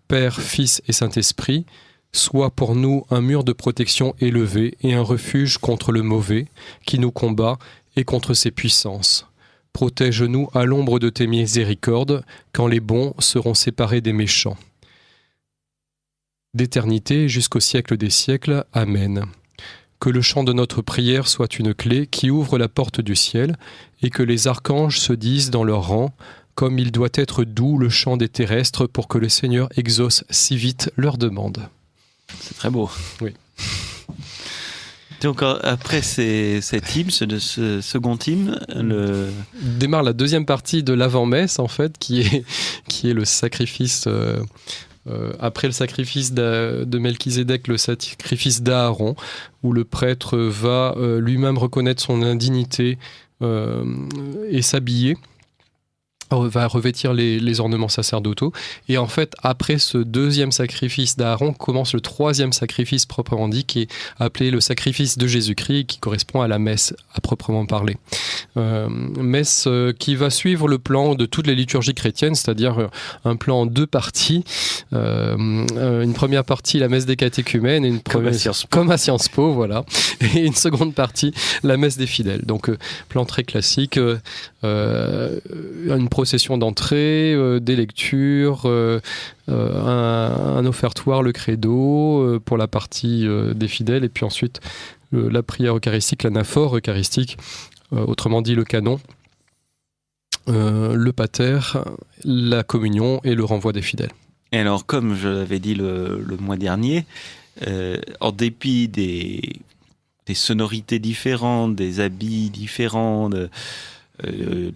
B: Père, Fils et Saint-Esprit, sois pour nous un mur de protection élevé et un refuge contre le mauvais, qui nous combat, et contre ses puissances. Protège-nous à l'ombre de tes miséricordes, quand les bons seront séparés des méchants. D'éternité jusqu'au siècle des siècles. Amen. Que le chant de notre prière soit une clé qui ouvre la porte du ciel, et que les archanges se disent dans leur rang, comme il doit être doux le chant des terrestres pour que le Seigneur exauce si vite leurs demandes.
A: C'est très beau.
B: Oui.
A: Donc après cet hymne, ce second hymne,
B: démarre la deuxième partie de l'avant-messe, en fait, qui est le sacrifice. Après le sacrifice de Melchizedek, le sacrifice d'Aaron, où le prêtre va lui-même reconnaître son indignité et s'habiller, va revêtir les ornements sacerdotaux. Et en fait, après ce deuxième sacrifice d'Aaron, commence le troisième sacrifice proprement dit, qui est appelé le sacrifice de Jésus-Christ, qui correspond à la messe à proprement parler. Messe qui va suivre le plan de toutes les liturgies chrétiennes, c'est-à-dire un plan en deux parties. Une première partie, la messe des catéchumènes, et
A: comme
B: à Sciences Po, voilà. Et une seconde partie, la messe des fidèles. Donc, plan très classique, une procession d'entrée, des lectures, un offertoire, le credo pour la partie des fidèles, et puis ensuite la prière eucharistique, l'anaphore eucharistique, autrement dit le canon, le pater, la communion et le renvoi des fidèles.
A: Et alors, comme je l'avais dit le mois dernier, en dépit des sonorités différentes, des habits différents, de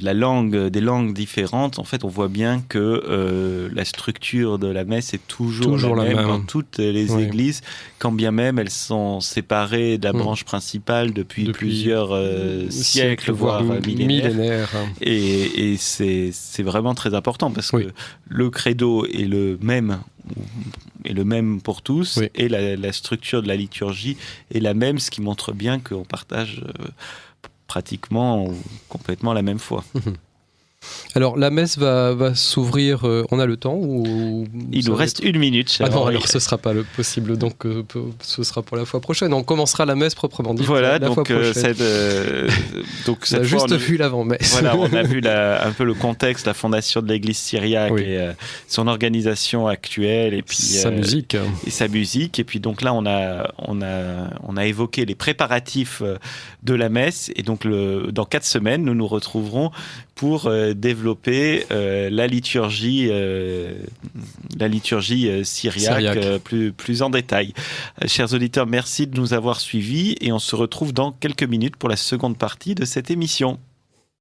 A: la langue, des langues différentes, en fait, on voit bien que la structure de la messe est toujours la même dans toutes les églises, quand bien même elles sont séparées de la branche principale depuis plusieurs siècles, voire millénaires. Et c'est vraiment très important, parce que le credo est le même pour tous, et la structure de la liturgie est la même, ce qui montre bien qu'on partage pratiquement complètement la même foi.
B: Alors, la messe va s'ouvrir, on a le temps ou
A: Il nous reste 1 minute.
B: Non, alors ce ne sera pas possible, donc ce sera pour la fois prochaine. On commencera la messe proprement dit.
A: Voilà,
B: la
A: donc,
B: fois prochaine.
A: Donc
B: on a juste vu l'avant-messe.
A: Voilà, on a vu un peu le contexte, la fondation de l'église syriaque et son organisation actuelle, et puis
B: sa musique.
A: Et sa musique. Et puis donc là, on a évoqué les préparatifs de la messe, et donc dans 4 semaines, nous nous retrouverons pour développer la liturgie syriaque plus en détail. Chers auditeurs, merci de nous avoir suivis, et on se retrouve dans quelques minutes pour la seconde partie de cette émission.